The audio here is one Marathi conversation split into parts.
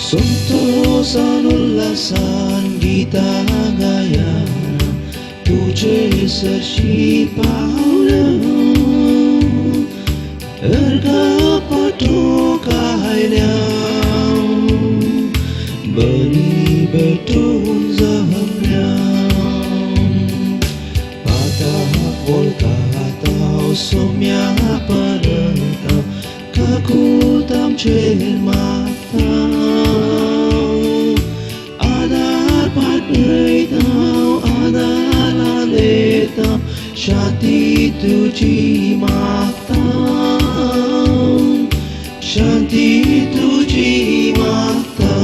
संतोषान उल्लासान गीता गाया तुझे सशी पावलं अर्घा पाठोकायल्या बली भेटून जमल्या पाता कोलकाता सोम्या परत काकूत आमचे माता शांती तुझी मागता शांती तुझी मागता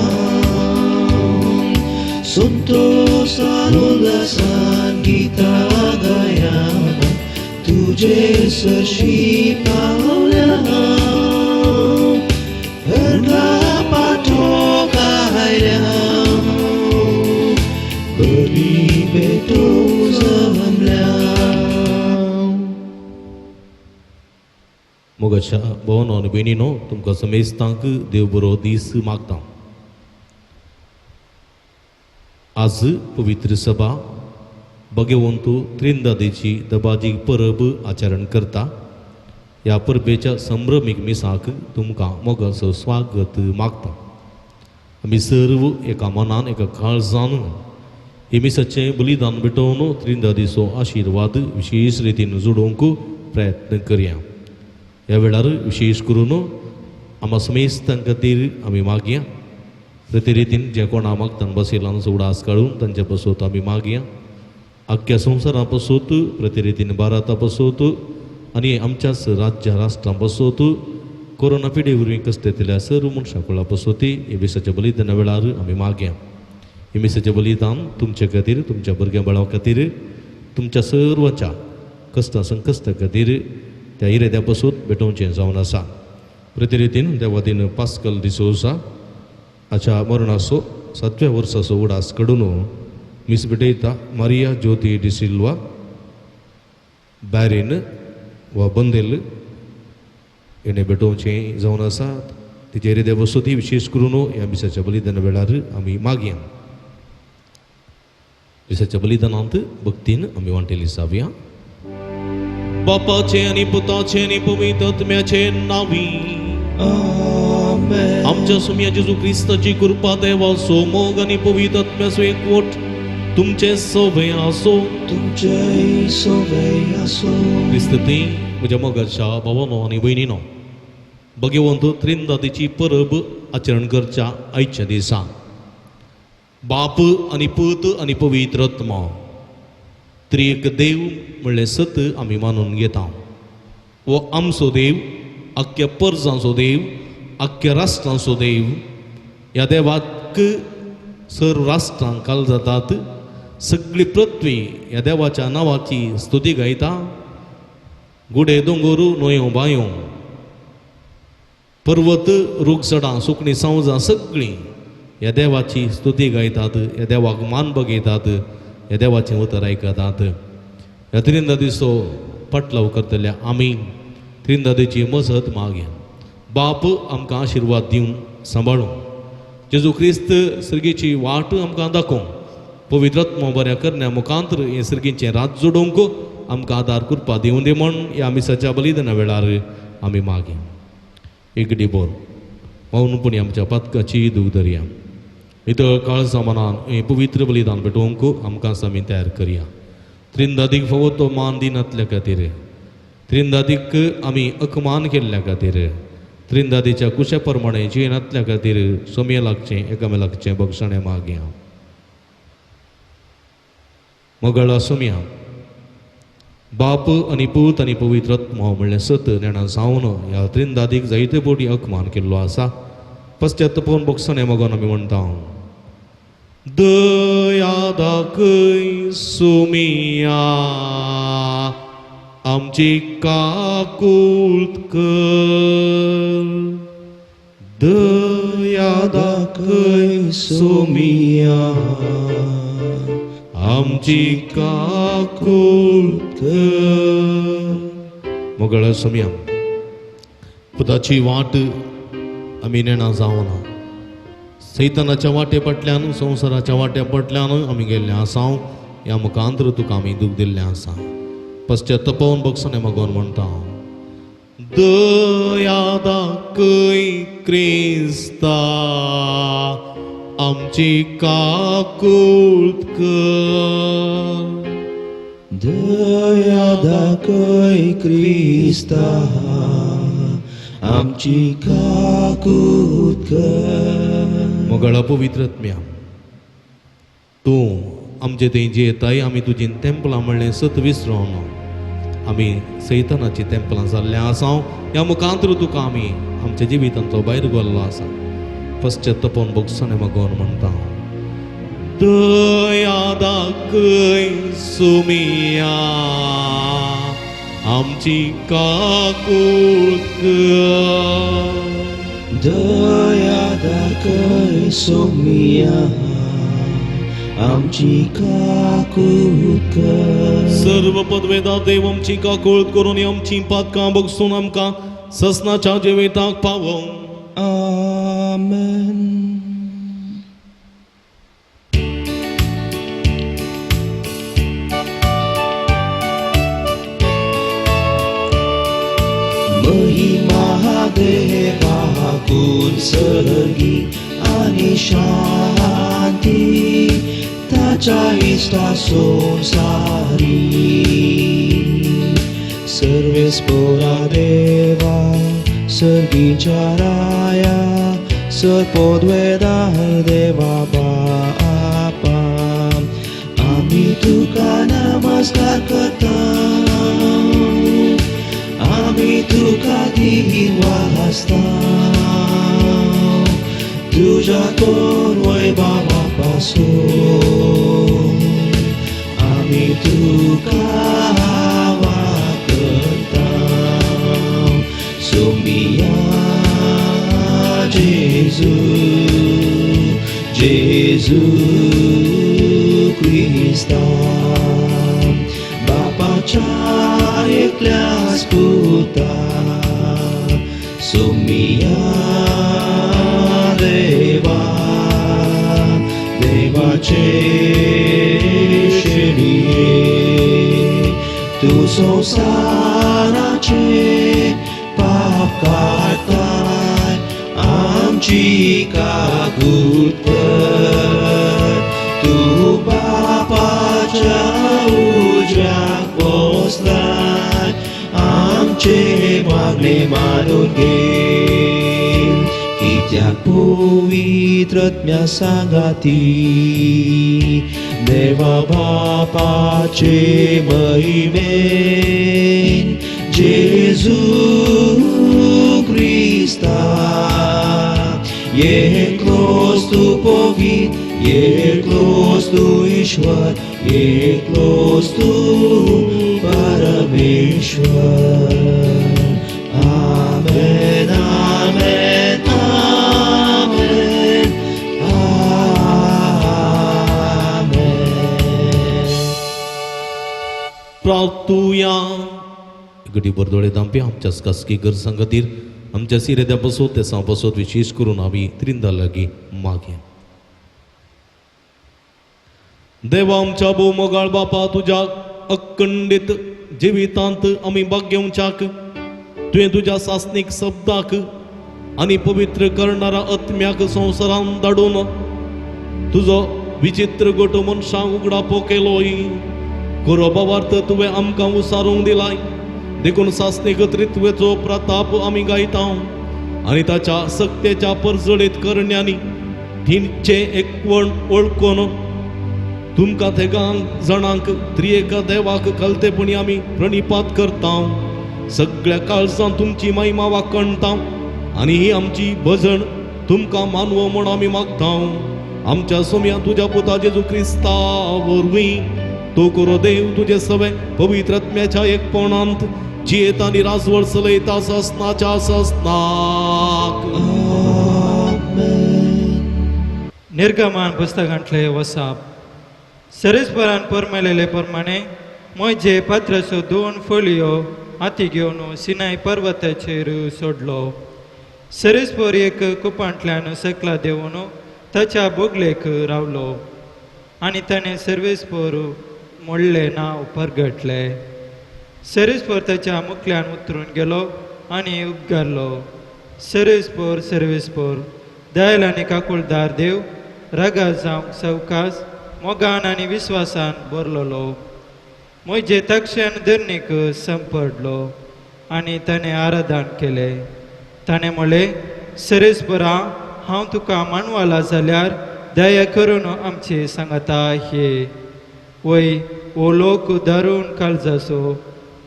संतोषान उल्लासान गीता गाया तुझे सशी पावल्या अर्घा पाठोकायल्या बली भेटून जमल्या. मोगाच्या भावांनो आनी भयणींनो तुमकां समेस्तांक देव बरो दीस मागता. आज पवित्र सभा भगवंतू त्रिंदादेची दबाजी परब आचरण करता. ह्या परबेच्या संभ्रमीक मिसाक तुमकां मोगाचो स्वागत मागता. आमी सर्व एका मनान एका काळजान हे मिसाचें बलिदान भेटोवन त्रिंदादेचो आशिर्वाद विशेष रितीन जोडोवंक प्रयत्न करया. ह्या वेळार विशेष करून आम्हा समेस्तां खातीर आमी मागया. प्रती रितीन जे कोण मागतान बसयलां उडास काडून तांच्या पासत आमी मागया. आख्ख्या संवसारा पासत प्रती रितीन भारता पासत आनी आमच्याच राज्य राष्ट्रां पासत कोरोना पिडे वरवीं कश्टेतल्या सर्व मनशां कुळा पासत हे मिसाच्या बलिदाना वेळार आमी मागया. हे मिसाचें बलिदान तुमचे खातीर तुमच्या भुरग्या बाळां खातीर तुमच्या सर्वांच्या कश्टा संकश्टा खातीर त्या इरेद्या पासून भेटोवचें जावन आसा. प्रती रितीन देवादीन पास्कल डिसोजा हाच्या मरणाचो 7व्या वर्साचो उडास काडून मीस भेटयता मारिया ज्योती डिसिल्वा बॅरेन वा बंदेल हेणे भेटोवचें जावन आसा. तिचे इरेद्या पासून विशेष करून ह्या मिसाच्या बलिदाना वेळार आमी मागया. मिसाच्या बलिदानांत भक्तीन आमी वांटेली जावया. बापाचे आणि पुताचे आणि पवित्र आत्म्याचे नावी आमेन. आमच्या सुम्या जेजू ख्रिस्ताची कृपा देवाचो मोग आणि पवित्र आत्म्याचो एकवट तुमचे सोबे आसो. तुमचे सोबे आसो. ख्रिस्ती म्हज्या मोगाच्या भावांनो आनी भयणींनो भगवंत त्रिंदादेची परब आचरण करच्या आयच्या दिसा बाप आनी पूत आनी पवित्र आत्मा त्रिएक देव म्हणलें सत आमी मानून घेता. वो आमचो देव आख्ख्या परजांचो देव आख्ख्या राष्ट्रांचो देव. ह्या देवाक सर्व राष्ट्रांक काल जातात. सगळी पृथ्वी ह्या देवाच्या नांवाची स्तुती गायता. गुडे दोंगर न्हंयो बांयो पर्वत रुखसडां सुकणीं सावजां सगळीं ह्या देवाची स्तुती गायतात. ह्या देवाक मान बगयतात. ह्या देवाचें उतर आयकतात. ह्या त्रिंदादेचो पाटलाव करतल्या आमी त्रिंदादेची मजत मागया. बाप आमकां आशिर्वाद दिवन सांबाळूं. जेजू ख्रिस्त सर्गेची वाट आमकां दाखोवं. पवित्र आत्मा बऱ्या करण्या मुखांतर हें सर्गेचें रात जोडोवंक आमकां आदार कृपा दिवं दी म्हण ह्या मिसाच्या बलिदाना वेळार आमी मागया. एक डिबोर मौनपणी आमच्या पातकाची दूख धरया. इतर काळ सामानान हें पवित्र बलिदान भेटोवंक आमकां आमी तयार करया. त्रिंदादीक फावो तो मान दिनातल्या खातीर त्रिंदादीक आमी अकमान केल्ल्या खातीर त्रिंदादीच्या कुशा प्रमाणे जियेनातल्या खातीर सोम्य लागचें एकामेकाचें बक्षणें मागया. मोगळा सोम्या बाप आनी पूत आनी पवित्र आत्मा म्हणलें सत नेणा सावन ह्या त्रिंदादीक जायते फावटी अकमान केल्लो आसा. पश्चात्तापोवन बक्षणें मागोन आमी म्हणटा दया दाखय सुमिया आमची काकुळत कर. दया दाखय सोमिया आमची काकुळत कर. मोगळा सोमिया पुताची वाट आमी नेणा जावना. सैतानाच्या वाटे पटल्यान संवसाराच्या वाटे पटल्यान आमी गेल्ले आसा. ह्या मुखांतर तुका आमी दूख दिल्लें आसा. पश्चात्तापावन बगसोने मागोन म्हणटा दया दाखय क्रिस्ता आमची काकुळत कर. दया दाखय क्रिस्ता आमची काकुळत कर. मोगळा पवित्रत्म्या तूं आमचे थंय जे येताय आमी तुजी तेंपलां म्हणलें सत विसरोन आमी सैतानाची तेंपलां जाल्ले आसा. ह्या मुखांतर तुका आमी आमच्या जिवितांचो भायर गेल्लो आसा. पश्चात्तापावन बगसोने मागोन म्हणटा दया दाखय सुमिया आमची काकुळत कर. दया दाखय सोमिया आमची काकुळत कर. सर्व पदवेदा देव आमची काकुळत करून आमची पातकां बगसून आमकां ससनाच्या जिविताक पावोव. आमेन. महिमा देवाकून सर्गी आणि शांती ताच्या इष्टासून सारी. सर्वेस्पोरा देवा सर्गीच्या राया सर्पोद्वेदार देवा बापा आम्ही तुका नमस्कार करता. आम्ही तुका दिन वाजता तुझ्या कोण वैभवापासून आम्ही तुका वाकता. सोमिया जेजू जेजू क्रिस्ता बापाच्या एकल्याच पुता. सोमिया देवा देवाचे शेडिये तू संसाराचे पाप काढताय आमची काकुळत कर. तू बापाच्या उज्याक पोचलाय आमचे मागणे मानून घे. कित्याक पवित्रत्म्या सांगाती देवा बापाचे महिमेन जेजू क्रिस्ता एकलोच तू पवित्र एकलोच तू ईश्वर एकलोच तू परमेश्वर. आमेन आमेन आमेन आमेन. प्रार्थुया गडी बरदोळे दांपे आमच्याच खासगी गरजांखातीर आमच्या सिरेद्या बसोत तेसा बसोत विशेष करून आमी त्रिंदा लागीं मागे. देवा आमच्या भोव मोगाळ बापा तुज्या अखंडीत जिवितांत आमी भाग्यवंचाक तुवें तुज्या सासनीक शब्दाक आनी पवित्र करणारा आत्म्याक संवसारान धाडून तुजो विचित्र गोट मनशांक उगडापो केलोय. गौरवार्थ तुवें आमकां उसारूंक दिलाय. देखून सासनीक त्रित्वेचो प्रताप आमी गायता आनी ताच्या सक्तेच्या परजडीत करण्यांनी तिचे एकवण वळखून तुमकां तेगांक जाणांक त्रिएका देवाक कलतेपणी आमी प्रणिपात करता. सगळ्या काळजांत तुमची महिमा वाकणता आनी ही आमची भजन तुमकां मानवो म्हूण आमी मागता. आमच्या सोम्या तुझ्या पुता जेजू ख्रिस्ता वरवीं तो करो देव तुझे सवे पवित्र आत्म्याच्या एकपणांत जियेत आनी राजवड चलयता ससनाच्या ससनाक. निर्गमान पुस्तकांतले वसाप. सरेस्परान परमेलेले प्रमाणे मोजे पत्राचो 2 फोलियो हाती घेवन सिनाय पर्वताचेर सोडलो. सरेस्पर एक कुपांतल्यान सकला देऊन ताच्या बोगलेक रावलो आनी ताणें सर्वेस्पर मोडले नांव परगटले. सरेस्पर ताच्या मुखल्यान उतरून गेलो आनी उपगारलो. सर्वेस्पर दयाल आनी काकुळदार देव रागा जावंक सवकास मोगान आनी विस्वासान बरलोलो. मोजे तक्षण धरणीक संपडलो आनी ताणें आराधन केलें. ताणें म्हणलें, सरेस्परा हांव तुका मानवाला जाल्यार दया करून आमची सांगाता हे. वय ओ लोक दारून काळजाचो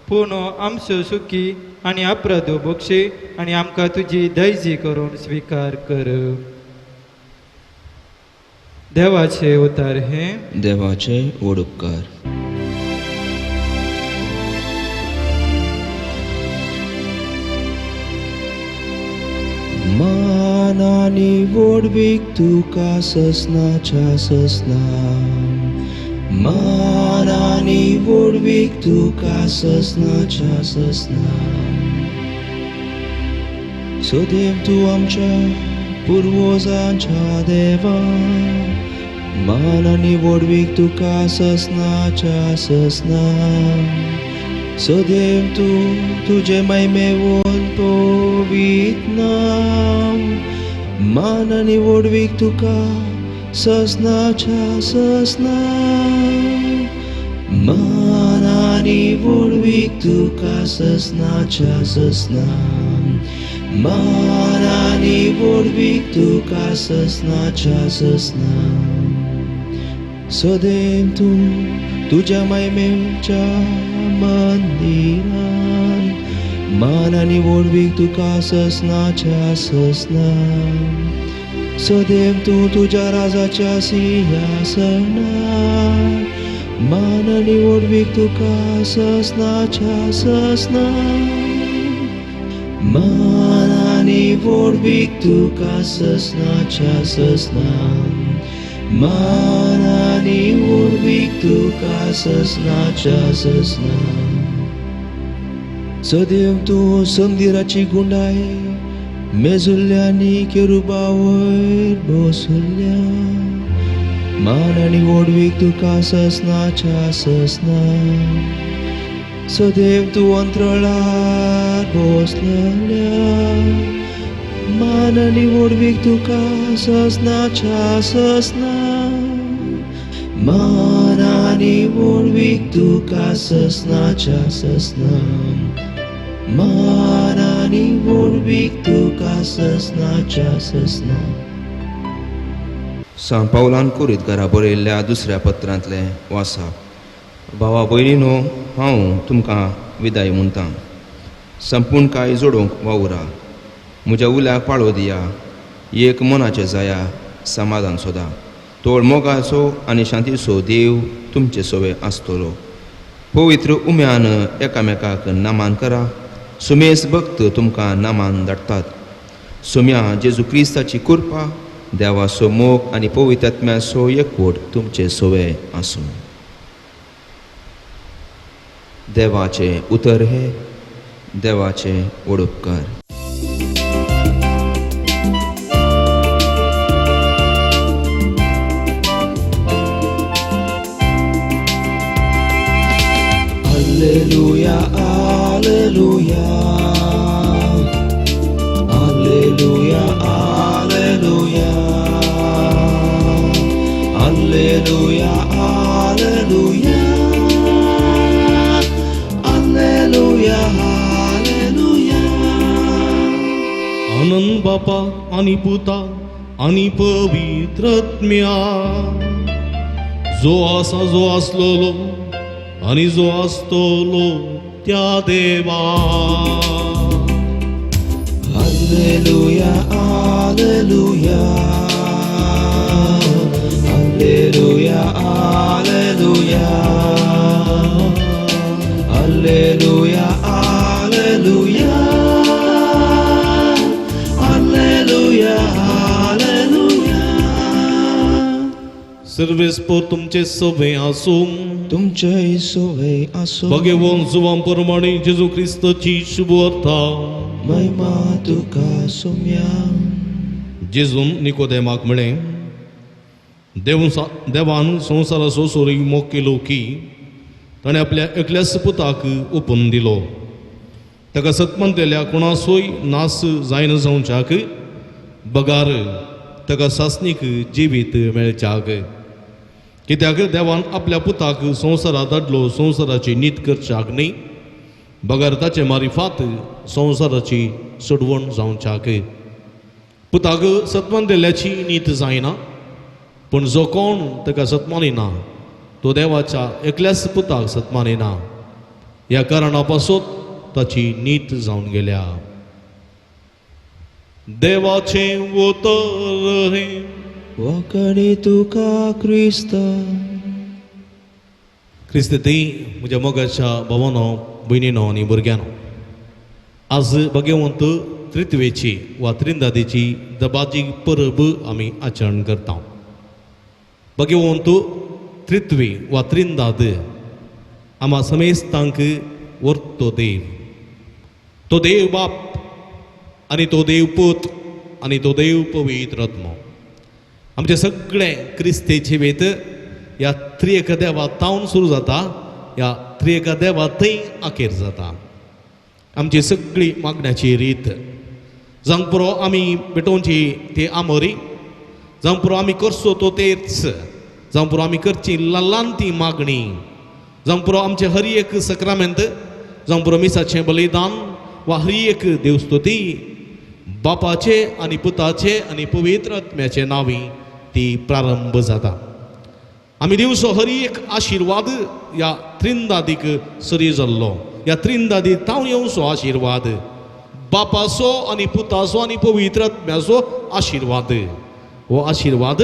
पूण आमचो सुखी आनी अपराध बक्षी आनी आमकां तुजी दैजी करून स्विकार कर. देवाचे उतार हे. देवाचे व्हड उपकार. मानानी वडवीक तुका ससनाच्या ससना. मानानी वडवीक तुका ससनाच्या ससना. सदैव तूं आमच्या पुर्वजांच्या देवा. मानानी वडवीक तुका ससनाच्या ससना. सदैव तूं तुजे महिमेवून पवित्र नाम. मानानी वडवीक तुका ससनाच्या ससना. मानानी वडवीक तुका ससनाच्या ससना. मानानी वडवीक तुका ससनाच्या ससना. सदैव तूं तुज्या महिमेच्या मंदिरान. मानानी वडवीक तुका ससनाच्या ससना. सदैव तूं तुज्या राजाच्या सिंहासनार. मानानी वडवीक तुका ससनाच्या ससना. मानानी वडवीक तुका ससनाच्या ससना. मानानी वडवीक तुका ससनाच्या ससना. सदैव तूं संदिराची गुंडाय मेजुल्ल्यांनी केरुबा वयर बसुल्ल्या. मानानी वडवीक तुका ससनाच्या ससना. सदैव तूं अंतराळार बसलेल्या. मानानी वडवीक तुका ससनाच्या ससना. मानानी वडवीक तुका ससनाच्या ससना. मानानी वडवीक तुका ससनाच्या ससना. सांत पावलान कोरीत घरा बरयल्ल्या दुसऱ्या पत्रांतले वासा. भावा भयणीनो, हांव तुमकां विदाय म्हणटां. संपूर्ण कांय जोडूंक वावुरा. म्हज्या उल्याक पाळो दिया. एक मनाचे जाया. समाधान सोदा. तोड मोगाचो आनी शांतीचो देव तुमचे सोवे आसतलो. पवित्र उम्यान एकामेकाक नामान करा. सुमेस भक्त तुमकां नामान धाडटात. सुम्या जेजू क्रिस्ताची कृपा, देवाचो मोग आनी पवित्र आत्म्याचो एकवट तुमचे सोवे आसूं. देवाचे उतर हे. देवाचे व्हड उपकार. Alleluia, alleluia. Alleluia, alleluia. Alleluia, alleluia. Alleluia, alleluia. आनंद बापा आणि पुता आणि पवित्र आत्म्या जो आसा जो आसलोलो आणि जो आसतलो त्या देवा. Alleluia, alleluia. Alleluia, Alleluia. Alleluia, Alleluia. Alleluia, Alleluia. सर्वेस्पर तुमचे सवे आसूं तुमचे सोवे असो भगवान जुवांप्रमाणे जेजू ख्रिस्ताची शुभ अर्था महिमा तुका सोम्या. जेजून निकोदेमाक म्हळें देवान संवसाराचो सोरी मोग केलो की ताणें आपल्या एकल्याच पुताक ओपून दिलो. ताका सत्मंतलेल्या कोणाचोय नास जायन जावच्याक बगार ताका सासणीक जिवीत मेळच्याक. कित्याक देवान आपल्या पुताक संवसारात धाडलो संवसाराची नीत करच्याक न्ही बगार ताचे मारिफात संवसाराची सोडवण जावच्याक. पुताक सत्मंतलेल्याची नीत जायना पूण जो कोण ताका सत्मानिना तो देवाच्या एकल्याच पुताक सत्मानिना. ह्या कारणा पासून ताची नीत जावन गेल्या. देवाचे उतर हे वकडे तुका क्रिस्त. क्रिस्ती म्हज्या मोगाच्या भावानो भयणीनो आनी भुरग्यांनो, आज भगवंत त्रित्वेची वा त्रिंदादेची दबाजीक परब आमी आचरण करता. भगवंत त्रित्वे वा त्रिंदाद आम्हा समेस्तांक वर्तो देव. तो देव बाप आनी तो देव पूत आनी तो देव पवित्र आत्मा. आमचे सगळे क्रिस्तेचे वेत ह्या त्रिएक देवातावन सुरू जाता, ह्या त्रिएक देवातय आखेर जाता. आमची सगळी मागण्याची रीत जावंक पुरो आमी पेटोवची ती आमोरी, जावंक पुरो आमी करचो तो तेच, जावंक पुरो आमी करची ल्हान ती मागणी, जावंक पुरो आमचे हरी एक सक्रामेंत, जावंक पुरो मिसाचें बलिदान वा हरी एक देवस्तुती बापाचे आनी पुताचे आनी पवित्र आत्म्याचे नांवी ती प्रारंभ जाता. आमी दिवचो हरी एक आशिर्वाद ह्या त्रिंदादीक सरी जाल्लो. ह्या त्रिंदादी तावन येवचो आशिर्वाद बापाचो आनी पुताचो आनी पवित्र आत्म्याचो आशिर्वाद. हो आशिर्वाद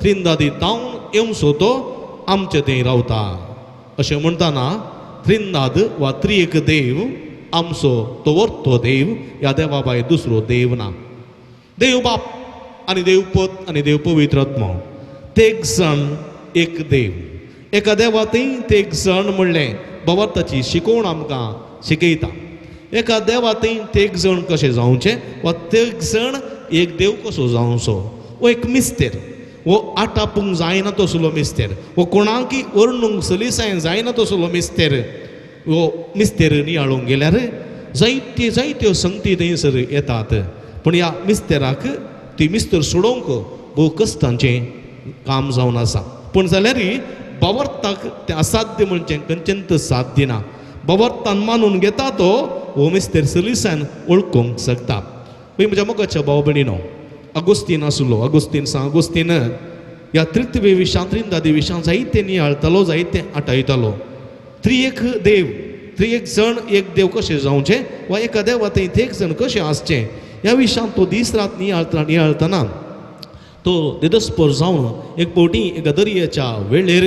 त्रिंदादी तावन येवचो तो आमचे थंय रावता. अशें म्हणटाना त्रिंदाद वा त्रिएक देव आमचो तो वर्तो देव. ह्या देवा भायर दुसरो देव ना. देव बाप आनी देव पूत आनी देव पवित्र आत्मा तेग जण एक देव. एका देवातय तेग जण म्हणलें भगवंताची शिकोवण आमकां शिकयता. एका देवातय तेग जण कशें जावचें वा तेग जण एक देव कसो जावचो. हो एक मिस्तेर, वो आटापूंक जायना तसलो मिस्तेर, वो कोणाकय वर्णूंक सलिसाय जायना तसलो मिस्तेर. वो मिस्तेर नियाळूंक गेल्यार जायत्यो संगती थंयसर येतात. पूण ह्या मिस्तेराक ती मिस्तर सोडोवंक भोव कश्टांचें काम जावन आसा. पूण जाल्यारय बावर्ताक तें असाध्य म्हणचें खंयचेंत साध्य ना. बावर्तान मानून घेता तो हो मिस्तेर सलिसायन वळखूंक शकता. पळय म्हज्या मोगाच्या भाव भयणीनो, अगोस्तीन आसलो, अगोस्तीन सांग अगोस्तीन ह्या त्रित्वे विशां त्रिंदादी विशां जायते नियाळतालो, जायते आटायतालो. त्रिएक देव, त्रिएक जण एक देव कशें जावचें वा एका देवातय एक जण कशें आसचें ह्या विशां तो दीस रात नियाळतना तो दिदस्पर जावन एक फावटी एका दर्याच्या वेळेर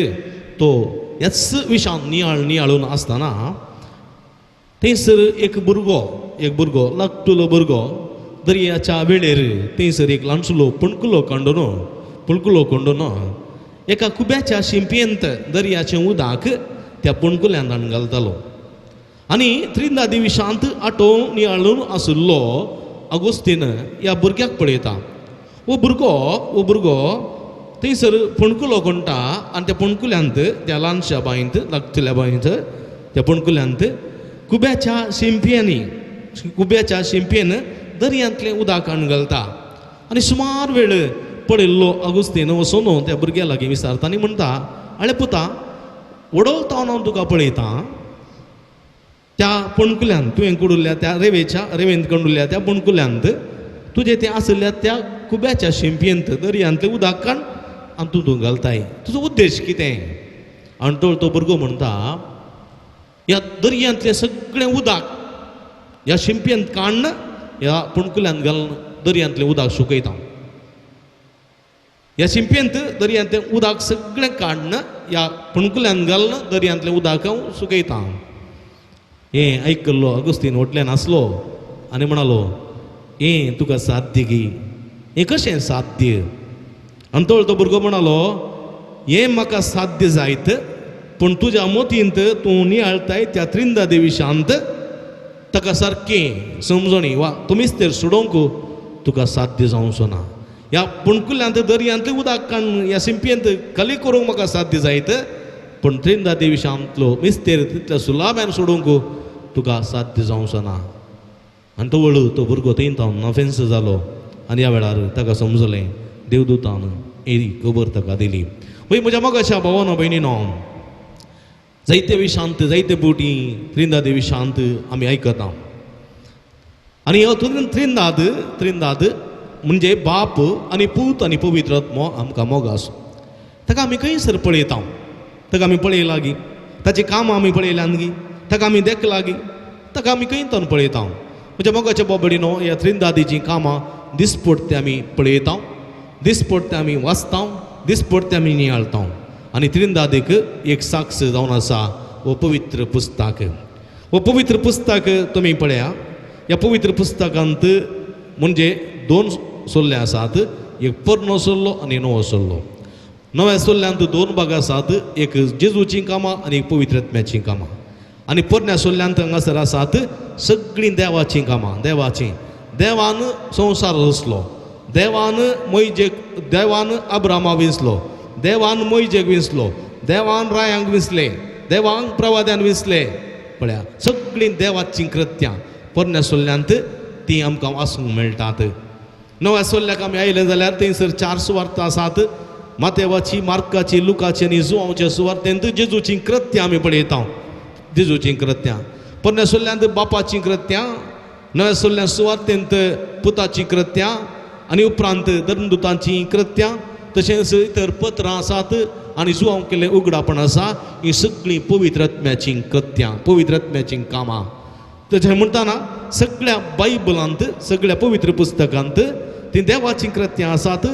तो ह्याच विशान नियाळून आसतना थंयसर एक भुरगो धाकटुलो भुरगो दर्याच्या वेळेर थंयसर एक ल्हानसुलो पणकुलो कांडून एका कुब्याच्या शिंपयेंत दर्याचें उदक त्या पणकुल्यांत घालतालो. आनी त्रिंदादी विशांत आटोवन नियाळून आशिल्लो अगोस्तीन ह्या भुरग्याक पळयता. वो भुरगो थंयसर पणकुलो कोणटा आनी त्या पणकुल्यांत त्या ल्हानशा बांयंत धाकटुल्या बांयंत त्या पणकुल्यांत कुब्याच्या शिंपयेन दर्यांतलें उदक घालता. आनी सुमार वेळ पळयल्लो अगोस्तीन वचून त्या भुरग्या लागीं विचारता आनी म्हणटा, आळे पुता, वडोवतावन हांव तुका पळयता त्या पणकुल्यांत तुवें कुडिल्ल्या त्या रेवेंत कंडुल्ल्या त्या पणकुल्यांत तुजें तें आसल्या त्या कुब्याच्या शिंपयेंत दर्यांतलें उदक काण आनी तूं घालताय. तुजो उद्देश कितें? आनी तो भुरगो म्हणटा, ह्या दर्यांतलें सगळें उदक ह्या शिंपयेंत काडन ह्या पणकुल्यांत घालून दर्यांतलें उदक सुकयता. ह्या शिंपयेंत दर्यांतलें उदक सगळें काडून ह्या पणकुल्यान घालून दर्यांतलें उदक हांव सुकयता. हें आयकल्लो अगस्तीन होटल्यान आसलो आनी म्हणालो हें तुका साध्य गी, हें कशें साध्य? आनी तो भुरगो म्हणालो हें म्हाका साध्य जायत पूण तुज्या मोतींत तूं नियाळताय त्या त्रिंदा देवी शांत ताका सारकें समजणी वा तुमीच तर सोडोवंक तुका साध्य जावचो ना. ह्या पणकुल्यांत दर्यांतलें उदक काडून ह्या शिंपयेंत खाली करूंक म्हाका साध्य जायत पूण त्रिंदा देवी शांतलो मिस्तेर तितल्या सुलाब्यान सोडूंक तुका साध्य जावचो ना. आनी तो भुरगो थंय नफेन्स जालो आनी ह्या वेळार ताका समजलें देवदूतान ही खबर ताका दिली. वय म्हज्या मोगाच्या भावानो भयणीनो, जायते विशांत जायते बोटी त्रिंदा देवी शांत आमी आयकता. आनी हो त्रिंदाद म्हणजे बाप आनी पूत आनी पवित्र आत्मो आमकां मोगा आसूं. ताका आमी खंयसर पळयता, ताका आमी पळयलां गी, ताची कामां आमी पळयल्यान गी, ताका आमी देखलां गी, ताका आमी खंयतन पळयता. म्हज्या मोगाच्या बाबडीनो ह्या त्रिंदादीचीं कामां दिसपट्टे आमी पळयता, दिसपट्टे आमी वाचता, दिसपट्टे आमी नियाळता. आनी त्रिंदादीक एक साक्ष जावन आसा हो पवित्र पुस्तक. हो पवित्र पुस्तक तुमी पळया. ह्या पवित्र पुस्तकांत म्हणजे 2 सोल्ले आसात, एक पोरनो सोल्लो आनी नवो सोल्लो. नव्या सोल्ल्यांत 2 भाग आसात, एक जेजूचीं कामां आनी एक पवित्र आत्म्याचीं कामां. आनी पोरण्या सोल्ल्यांत हांगासर आसात सगळीं देवाचीं कामां. देवान संवसार रचलो, देवान अब्रामाक विंचलो, देवान मोयजेक विंचलो, देवान रायांक विंचले, देवांक प्रवाद्यान विंचले. पळया सगळीं देवाचीं कृत्यां पोरण्या सोल्ल्यांत ती आमकां वाचूंक मेळटात. नव्या सोल्ल्याक आमी आयले जाल्यार थंयसर 4 सुवार्ता आसात, मातेवाची, मार्काची, लुकाची आनी जुआंवच्या सुवार्तेंत जेजूचीं कृत्यां आमी पळयता. जेजूचीं कृत्यां पोरण्या सोल्ल्यांत बापाचीं कृत्यां, नव्या सोल्ल्या सुवार्तेंत पुताचीं कृत्यां आनी उपरांत धर्मदुतांचीं कृत्यां, तशेंच इतर पत्रां आसात आनी जुआंव केल्लें उगडापण आसा. हीं सगळीं पवित्र आत्म्याचीं कृत्यां, पवित्र आत्म्याचीं कामां. तशें म्हणटाना सगळ्या बायबलांत, सगळ्या पवित्र पुस्तकांत ती देवाचीं कृत्यां आसात,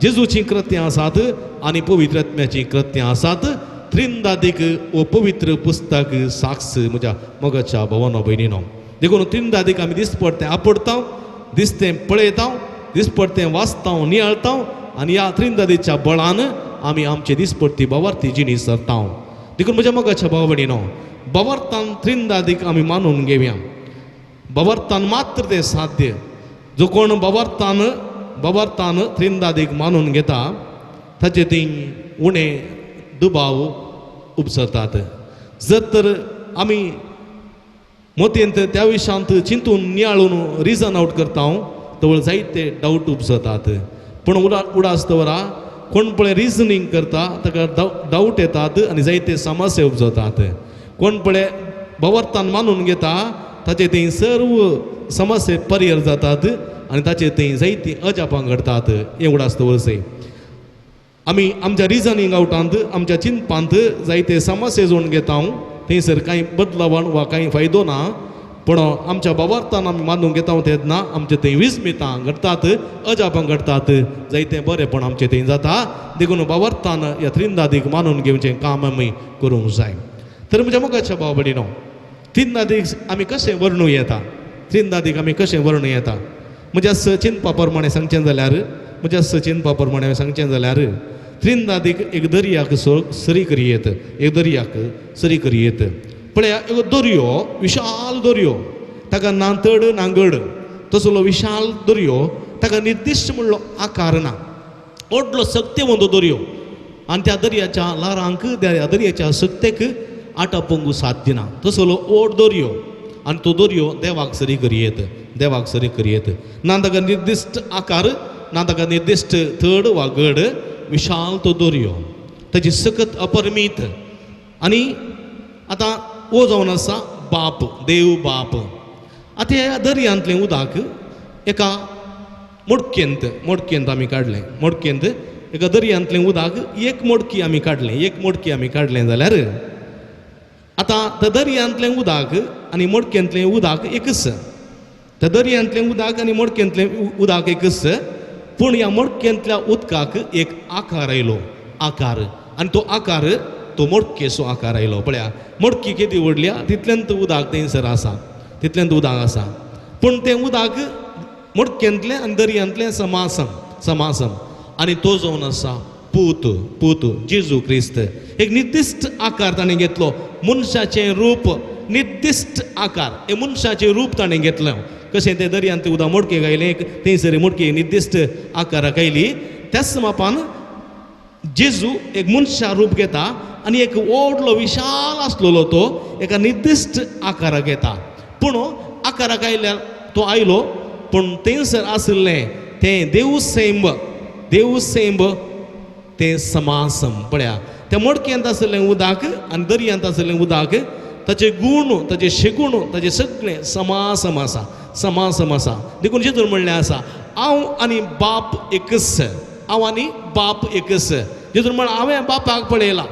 जेजूचीं कृत्यां आसात आनी पवित्र आत्म्याचीं कृत्यां आसात. त्रिंदादीक हो पवित्र पुस्तक साक्ष म्हज्या मोगाच्या भावानो भयणीनो. देखून त्रिंदादीक आमी दिसपट्टें आपडटा, दिसतें पळयता, दिसपट्टें वाचता, नियाळता आनी ह्या त्रिंदादीच्या बळान आमी आमचे दिसपट्टी बावार्थी जिणी सरता. देखून म्हज्या मोगाच्या भावा भयणीनो, बावार्थान त्रिंदादीक आमी मानून घेवया. बावार्थान मात्र तें साध्य. जो कोण बावार्थान त्रिंदादीक मानून घेता ताचे थंय उणें दुबाव उपसतात. जर तर आमी मोतयेंत त्या विशयांत चिंतून नियाळून रिजन आवट करता तर जायते डावट उपसतात. पूण उडास दवरा, कोण पळय रिजनींग करता ताका डावट येतात आनी जायते समस्या उपजतात. कोण पळय बावार्थान मानून घेता ताचे थंय सर्व समस्या परिहार जातात आनी ताचे थंय जायती अजापां घडटात. हें उडास दवरसय. आमी आमच्या रिजनींग आवटांत, आमच्या चिंतपांत जायते समस्या जोडून घेता, थंयसर कांय बदलावण वा कांय फायदो ना. पूण आमच्या बावार्थान आमी मानून घेता तेन्ना आमचे थंय विस्मितां घडटात, अजापां घडटात, जायतें बरेंपण आमचें थंय जाता. देखून बावार्थान ह्या त्रिंदादीक मानून घेवचें काम आमी करूंक जाय. तर म्हज्या मोगाच्या भावा भयणीनो, त्रिंदादीक आमी कशें वर्णूं येता, त्रिंदादीक आमी कशें वर्णूं येता. म्हज्या चिंतपा प्रमाणें सांगचें जाल्यार त्रिंदादीक एक दर्याक सरी करी येत, एक दर्याक सरी करी येत. पळया एक दर्यो, विशाल दर्यो, ताका ना तड ना गड, तसलो विशाल दर्यो, ताका निर्दिश्ट म्हणलो आकार ना. व्हडलो सक्तेवंत दर्यो आनी त्या दर्याच्या लारांक, त्या दर्याच्या सक्तेक आटापोवंक साध्य ना. तसलो व्हड दर्यो आनी तो दर्यो देवाक सरी करी येत, देवाक सरी करी येत. ना ताका निर्दिश्ट आकार, ना ताका निर्दिश्ट तड वा गड, विशाल तो दर्यो, ताची सकत अपरिमीत. आनी आतां हो जावन आसा बाप, देव बाप. आतां ह्या दर्यांतलें उदक एका मोडकेंत आमी काडलें, मोडकेंत एका दर्यांतलें उदक एक मोडकी आमी काडलें जाल्यार आतां त्या दर्यांतलें उदक आनी मोडकेंतलें उदक एकच. त्या दर्यांतलें उदक आनी मोडकेंतलें उदक एकच. पूण ह्या मडक्यांतल्या उदकाक एक आकार आयलो आकार आनी तो आकार तो मडकेचो आकार आयलो पळया मडकी कितें व्हडल्या तितल्यांत उदक थंयसर आसा तितल्यांत उदक आसा पूण तें उदक मडक्यांतलें आनी दर्यांतलें समासम आनी तो जावन आसा पूत जेजू क्रिस्त एक निर्दिश्ट आकार ताणें घेतलो मनशाचें रूप निर्दिश्ट आकार हे मनशाचें रूप ताणें घेतलें कशें तें दर्यांत तें उदक मडके गायलें थंयसर मडके निर्दिश्ट आकाराक आयली त्याच मापान जेजू एक मनशा रूप घेता आनी एक व्हडलो विशाल आसलेलो तो एका निर्दिश्ट आकाराक येता पूण आकाराक आयल्यार तो आयलो पूण थंयसर आशिल्लें तें देव सेंब तें समासम पळया त्या मडक्यांत आशिल्लें उदक आनी दर्यांत आशिल्लें उदक ताचे गूण ताचे शेगूण ताचे सगळें समासम आसा देखून जेजून म्हणलें आसा हांव आनी बाप एकच जेजून म्हण हांवें बापाक पळयला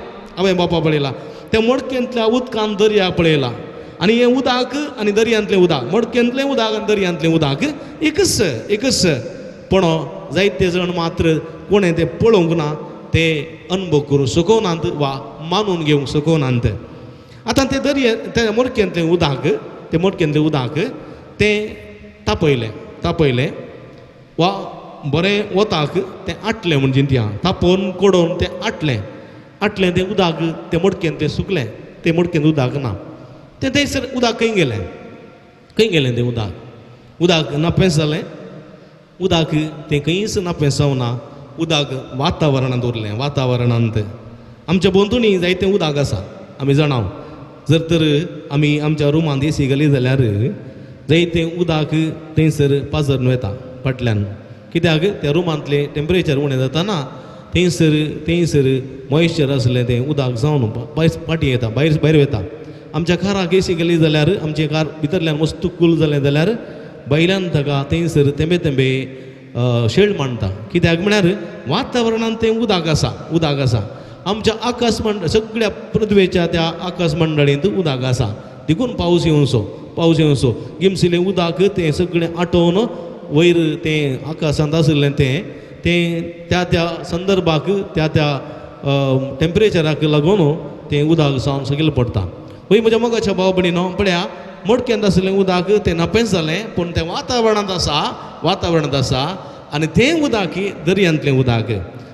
त्या मडक्यांतल्या उदकान दर्याक पळयला आनी हें उदक आनी दर्यांतलें उदक मडक्यांतलें उदक आनी दर्यांतलें उदक एकच पण जायते जण मात्र कोणें तें पळोवंक ना ते अनुभव करूं शकनात वा मानून घेवंक शकनात आतां त्या मडक्यांतलें उदक तें तापयलें वा बरें वताक तें आटलें म्हणजे त्या तापोवन कडोवन तें आटलें तें उदक तें मडक्यांत सुकलें तें मडक्यांत उदक ना तें थंयसर उदक खंय गेलें तें उदक नापेस जालें उदक तें खंयच नापेस जावना उदक वातावरणांत उरलें वातावरणांत आमच्या बंधुनी जायतें उदक आसा आमी जाणाव जर तर आमी आमच्या रुमांत एसी घाली जाल्यार जायतें उदक थंयसर पाजरून वता फाटल्यान कित्याक त्या रुमांतलें टेम्परेचर उणें जाता ना थंयसर मॉइश्चर आसलें तें उदक जावन फाटीं येता भायर वता आमच्या काराक एसी गेली जाल्यार आमचें कार भितरल्यान मस्त कूल जालें जाल्यार भायल्यान ताका थंयसर तेंबे शेड मांडटा कित्याक म्हळ्यार वातावरणांत तें उदक आसा आमच्या आकाश सगळ्या पृथ्वेच्या त्या आकाश मंडळींत उदक आसा देखून पावस येवचो गिमसिलें उदक तें सगळें आटोवन वयर तें आकाशांत आशिल्लें तें त्या संदर्भाक त्या टेम्परेचराक लागून तें उदक जावन सकयल पडटा वय म्हज्या मोगाच्या भाव भयणीनो पळया मडक्यांत आशिल्लें उदक तें नापेस जालें पूण तें वातावरणांत आसा आनी तें उदक दर्यांतलें उदक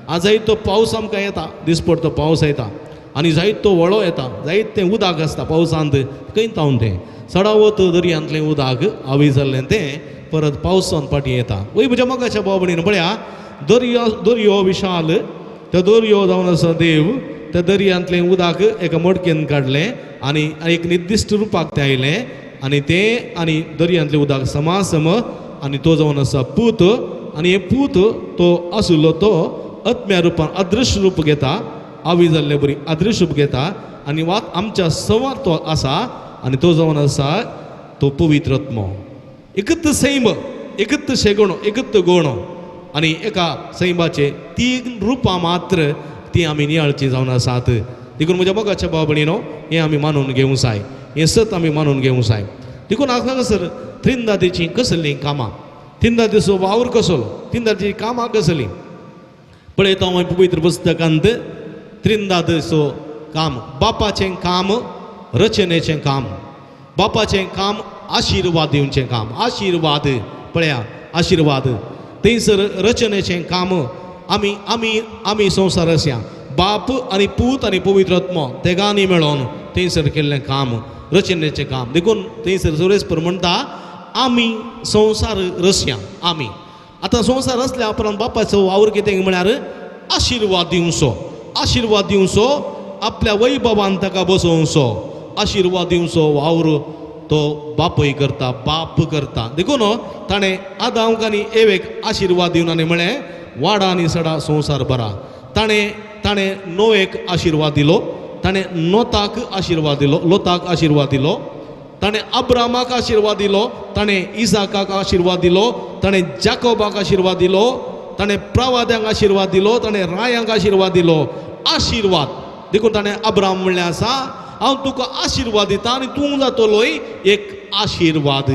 आज जायतो पावस आमकां येता दिसपडतो पावस येता आनी जायतो व्हळो येता जायतें उदक आसता पावसांत खंय तावन तें सडावत दर्यांतलें उदक आवी जाल्लें तें परत पावसान फाटीं येता वय म्हज्या मोगाच्या भाव भयणीनो पळया दर्यो विशाल तो दर्यो जावन आसा देव त्या दर्यांतलें उदक एका मडकेन काडलें आनी एक निर्दिश्ट रुपाक तें आयलें आनी तें आनी दर्यांतलें उदक समासम आनी तो जावन आसा पूत आनी हे पूत तो आशिल्लो तो आत्म्या रुपान अदृश्य रूप घेता आवी जाल्ले बरी अदृश्य रूप घेता आनी आमच्या संवार तो आसा आनी तो जावन आसा तो पवित्र आत्मो एकच सैम एकच शेगोण एकच गोण आनी एका सैमाचे 3 रुपां मात्र ती आमी नियाळची जावन आसात देखून म्हज्या मोगाच्या भाव भयणीनो हें आमी मानून घेवंक जाय हें सत आमी मानून घेवंक जाय देखून हांगासर त्रिंदादेची कसलीं कामां त्रिंदादेचो वावर कसलो त्रिंदादेची कामां कसलीं पळयता हांव पवित्र पुस्तकांत त्रिंदादेचो काम बापाचें काम रचनेचें काम बापाचें काम आशिर्वाद दिवचें काम आशिर्वाद पळया आशिर्वाद थंयसर रचनेचें काम आमी संवसार आसा बाप आनी पूत आनी पवित्र आत्मो तेगांनी मेळोन थंयसर केल्लें काम रचनेचें काम देखून थंयसर सुरेस्पर म्हणटा आमी संवसार रचया आमी आतां संवसार आसल्या उपरांत बापाचो वावर कितें म्हळ्यार आशिर्वाद दिवचो आपल्या वैभवान ताका बसोवचो आशिर्वाद दिवचो वावर तो बापूय करता बाप करता देखून ताणें आदामाक आनी एवेक आशिर्वाद दिवन आनी म्हळें वाडा आनी सडा संवसार बरा ताणें नोएक आशिर्वाद दिलो ताणें लोताक आशिर्वाद दिलो ताणें अब्रामाक आशिर्वाद दिलो ताणें इसाकाक आशिर्वाद दिलो ताणें जाकोबाक आशिर्वाद दिलो ताणें प्रवाद्यांक आशिर्वाद दिलो ताणें रायांक आशिर्वाद दिलो आशिर्वाद देखून ताणें अब्राम म्हणलें आसा हांव तुका आशिर्वाद दिता आनी तूं जातलोय एक आशिर्वाद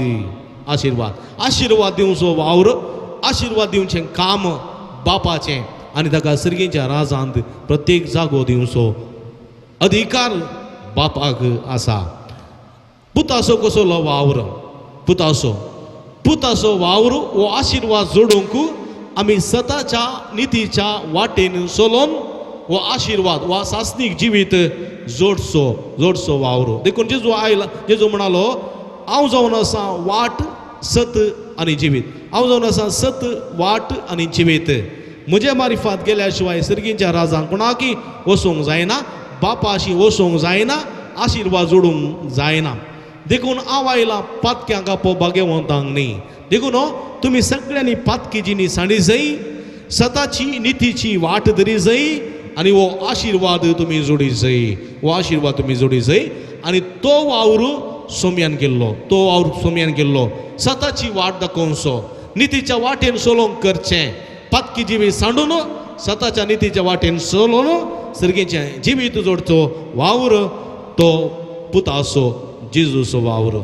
दिवचो वावर आशिर्वाद दिवचें काम बापाचें आनी ताका सर्गीच्या राजांत प्रत्येक जागो दिवचो अधिकार बापाक आसा. पुतासो कसलो वावर पुतासो वावर हो आशिर्वाद जोडूंक आमी सताच्या नितीच्या वाटेन चलोवन हो आशिर्वाद वा सासनीक जिवीत जोडचो वावर. देखून जेजू आयला, जेजू म्हणालो हांव जावन आसा वाट सत आनी जिवीत. हांव जावन आसा सत वाट आनी जिवीत. म्हजे मारिफात गेल्या शिवाय सर्गीच्या राजांक कोणाकी वचोंक जायना, बापाशी वचोंक जायना, आशिर्वाद जोडूंक जायना. देखून हांव आयला पातक्यांक आपो भाग्यवंतांक न्ही. देखून तुमी सगळ्यांनी पातकी जिणी सांडी जाय, सताची नितीची वाट धरी जाय आनी हो आशिर्वाद तुमी जोडी जाय. हो आशिर्वाद तुमी जोडी जाय आनी तो वावर सोम्यान केल्लो सताची वाट दाखोवचो, नितीच्या वाटेन चलोवंक करचें. पातकी जिवी सांडून सताच्या नितीच्या वाटेन चलोवन सर्गेचें जिवीत जोडचो वावर तो पुतासो जेजूचो वावर.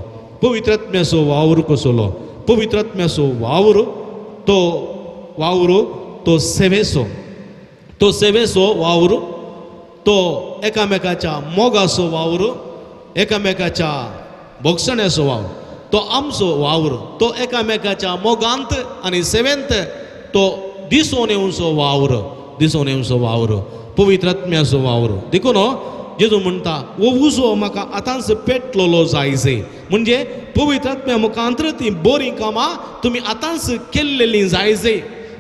पवित्रात्म्याचो वावर कसलो? पवित्रात्म्याचो वावर तो सेवेचो वावर, तो एकामेकाच्या मोगाचो वावर, एकामेकाच्या भोगसण्याचो वावर, तो आमचो वावर, तो एकामेकाच्या मोगांत आनी सेवेंत तो दिसोन येवचो वावर, पवित्रात्म्याचो वावर. देखून जेजू म्हणटा वो उजो म्हाका आतांच पेटलोलो जायचे. म्हणजे पवित्रात्म्या मुखांतर ती बरी कामां तुमी आतांच केल्लेली जायचे.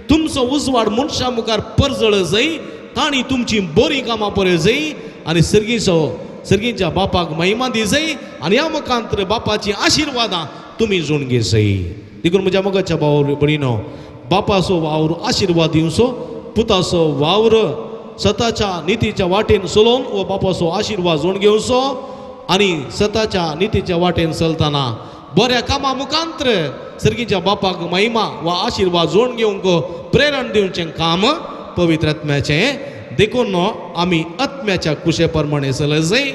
तुमचो उजवाड मनशा मुखार परजळ जाय, ताणी तुमची बरी कामां पळय जाय आनी सर्गीच्या बापाक महिमा दी जाय आनी ह्या मुखांतर बापाची आशिर्वादां तुमी जोडगे जाय. देखून म्हज्या मोगाच्या भाव भयणीनो, बापाचो वावर आशिर्वाद दिवचो, पुताचो वावर सताच्या नितीच्या वाटेन चलोवन वो बापाचो आशिर्वाद जोड घेवचो आनी सताच्या नितीच्या वाटेन चलतना बऱ्या कामा मुखांतर सर्गीच्या बापाक महिमा वा आशिर्वाद जोड घेवंक प्रेरण दिवचें काम पवित्र आत्म्याचें. देखून आमी आत्म्याच्या कुशे प्रमाणे चलय जाय,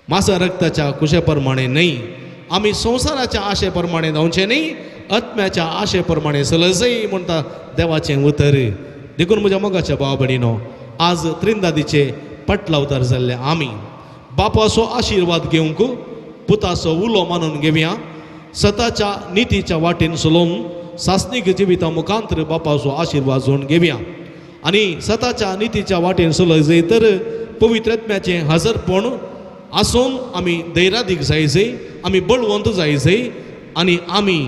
मासा रक्ताच्या कुशे प्रमाणे न्ही. आमी संवसाराच्या आशे प्रमाणे धांवचे न्ही, आत्म्याच्या आशे प्रमाणे चलय जाय म्हणटा देवाचें उतर. देखून म्हज्या मोगाच्या भाव भयणीनो, आज त्रिंदादीचे पटलावतार जाल्ले आमी बापाचो आशिर्वाद घेवंक पुताचो उलो मानून घेवया. सताच्या नितीच्या वाटेन चलोवन सासनीक जिविता मुखांतर बापाचो आशिर्वाद जोडून घेवया आनी सताच्या नितीच्या वाटेन चलय जाय तर पवित्र आत्म्याचें हजरपण आसून आमी धैर्यादीक जायचे, आमी बळवंत जायचे आनी आमी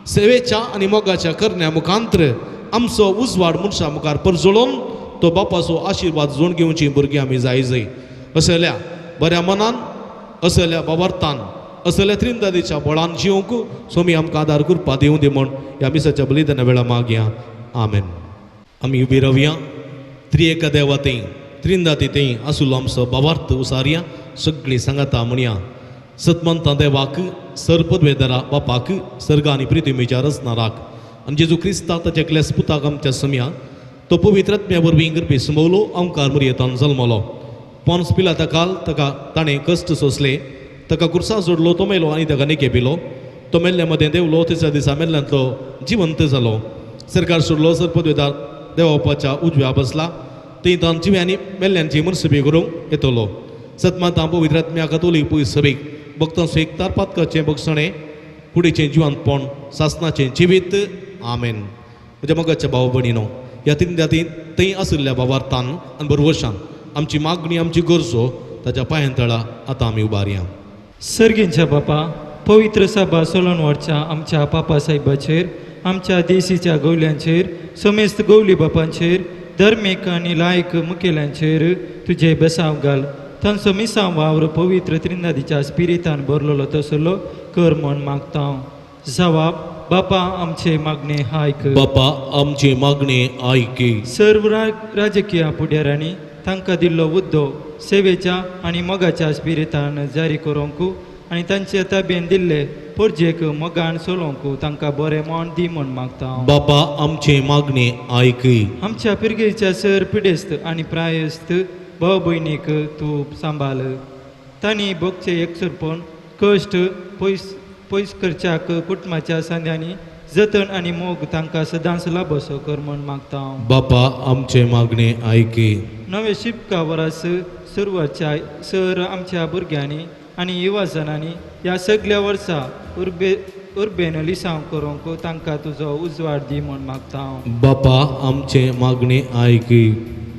सेवेच्या आनी मोगाच्या करण्या मुखांतर आमचो उजवाड मनशा मुखार परजळोवन तो बापाचो आशिर्वाद जोड घेवची भुरगीं आमी जायचे. असल्या बऱ्या मनान, असल्या बाबर्तान, असल्या त्रिंदादीच्या बळान जिवंक सोमी आमकां आदार करपा दिवं दी म्हण ह्या मिसाच्या बलिदाना वेळा मागया. आमेन. आमी उबी रावया. त्रिएका देवातें त्रिंदादीतें आसुलो आमचो बाबार्थ उसारया. सगळीं सांगाता म्हणया. सतमंता देवाक, सरपदवेदरा बापाक, सर्ग आनी पृथ्वीच्या रचणाराक आनी जेजू क्रिस्ताक ताच्या एकल्याच पुताक आमच्या सम्या तो पवित्र आत्म्या वरवीं गर्भे सुमवलो, ओंकार मरियेंतान जल्मलो. पोन्स पिलाता काल ताका ताणें कश्ट सोंसले, ताका कुर्सार जोडलो, तो मेलो आनी ताका निकेपिलो. तो मेल्ल्या मदें देवलो, तिसऱ्या दिसा मेल्ल्यांतलो जिवंत जालो. सरकार सोडलो, सरपदवेदार देवा बापाच्या उजव्या बसला. थंय तान जिव्यांनी मेल्ल्यांची मनसुबी करूंक येतलो. सतमाता पवित्र आत्म्या कातोलीक पयस सभेक भक्तांचो एक तारपातकाचें भक्षणें, कुडीचें जिवंतपण, सासणाचें जिवीत. आमेन. म्हज्या मोगाच्या भाव भयणीनो, ह्या त्रिंदादीन थंय आशिल्ल्या बाबार्थान आनी बरवशान आमची मागणी, आमची गरजो ताच्या पांयतळा आतां आमी उबारया. सर्गींच्या बापा, पवित्र सभा सोलनवाडच्या आमच्या पापा साहेबाचेर, आमच्या देशीच्या गवल्यांचेर, समेस्त गवली बापांचेर, धर्मीक आनी लायक मुखेल्यांचेर तुजे बेसांव घाल. तांचो मिसांव वावर पवित्र त्रिंदादीच्या स्पिरितान भरलेलो तसलो कर म्हण मागता हांव. जबाब: बापा आमचे मागणे आयक. बापा आमची मागणी आयक. सर्व राजकीय फुडाऱ्यांनी तांकां दिल्लो हुद्दो सेवेच्या आनी मोगाच्या स्पिरितान जारी करूंक आनी तांचे ताब्यान दिल्ले पोरजेक मोगान चलोवंक तांकां बरें मन दी म्हण मागता हांव. बापा आमची मागणी आयक. आमच्या पिरगेच्या सर पिडेस्त आनी प्रायस्त भाव भयणीक तूं सांबाळ. तांणी भोगचे एकसुरपण, कश्ट पयस करच्याक कुटुंबाच्या सांद्यांनी जतन आनी मोग तांकां सदांच लाभसो कर म्हूण मागता हांव. बापा आमचे मागणे ऐके. नवे शिपका वरस सुरवातच्या सर आमच्या भुरग्यांनी आनी युवाजनांनी ह्या सगळ्या वर्सां उर्बेन लिसांव करूंक तांकां तुजो उजवाड दी म्हूण मागता हांव. बापा आमचे मागणे ऐके.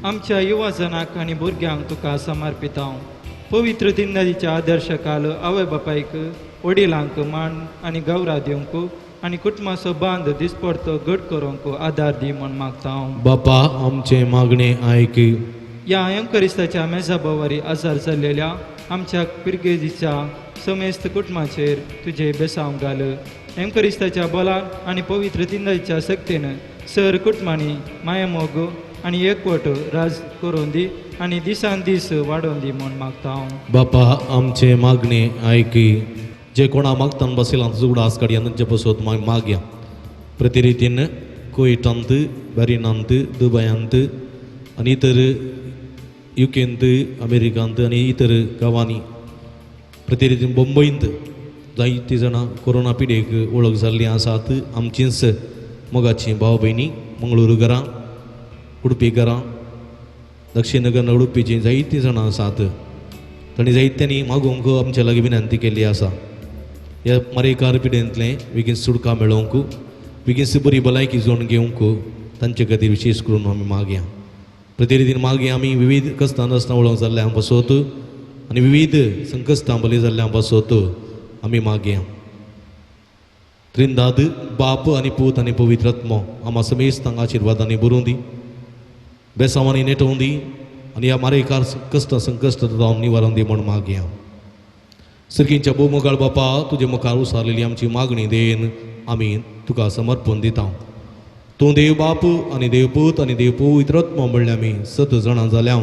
आमच्या युवाजनाक आनी भुरग्यांक तुका समर्पित हांव. पवित्र दिनाच्या आदर्श काल आवय बापायक वडिलांक मान आनी गौरव दिवंक आनी कुटुंबाचो बांद दिसपडतो घट करूंक आदार दी म्हूण मागता हांव. बापा आमचे मागणे ऐके. ह्या अंकरिस्ताच्या मेजाबावारी आजार जाल्लेल्या आमच्या पिरगेजीच्या समेस्त कुटुंबाचेर तुजे बेसांव घाल. अंकरिस्ताच्या बलान आनी पवित्र दिनाच्या सक्तीन सर कुटुंबांनी मायमोग आनी एकवट राज करून दी आनी दिसान दीस वाडोवन दी म्हूण मागता हांव. बापा आमचे मागणे ऐके. जे कोणा मागतान बसयलां जुगडा आसकाड यांचे बसोत मागया. प्रति रितीन कुवेटांत बॅरिनांत दुबयांत आनी इतर युकेंत अमेरिकांत आनी इतर गांवांनी प्रति रितीन मुंबईंत जायतीं जाणां कोरोना पिडेक वळख जाल्लीं आसात. आमचींच मोगाचीं भाव भयणी मंगळूर घरां उडपी घरां दक्षिण नगर उडपीचीं जायतीं जाणां आसात. तांणी जायत्यांनी मागोवंक आमचे लागीं विनंती केल्ली आसा. ह्या मरेकार पिडेंतलें बेगीन सुटका मेळोवंक बेगीन बरी भलायकी जोडून घेवंक तांचे खातीर विशेश करून आमी मागया. प्रति रितीन मागया आमी विविध कश्टां नसतां वळख जाल्ल्यां पासत आनी विविध संकश्टां बली जाल्ल्यां पासत आमी मागया. त्रिंदाद बाप आनी पूत आनी पवित्र आत्मो आमा समेस्त तांकां आशिर्वादांनी भरून दी, बेसांवांनी नेटोवन दी आनी ह्या मारेकार कश्ट संकश्ट जावन निवारण दी म्हूण मागया. सर्गींच्या भोवमुखार बापा तुजे मुखार उसारलेली आमची मागणी देन आमी तुका समर्पण दिता. तूं देव बाप आनी देव पूत आनी देव पवित्र आत्मो म्हणल्यार आमी 7 जाणां जाल्या.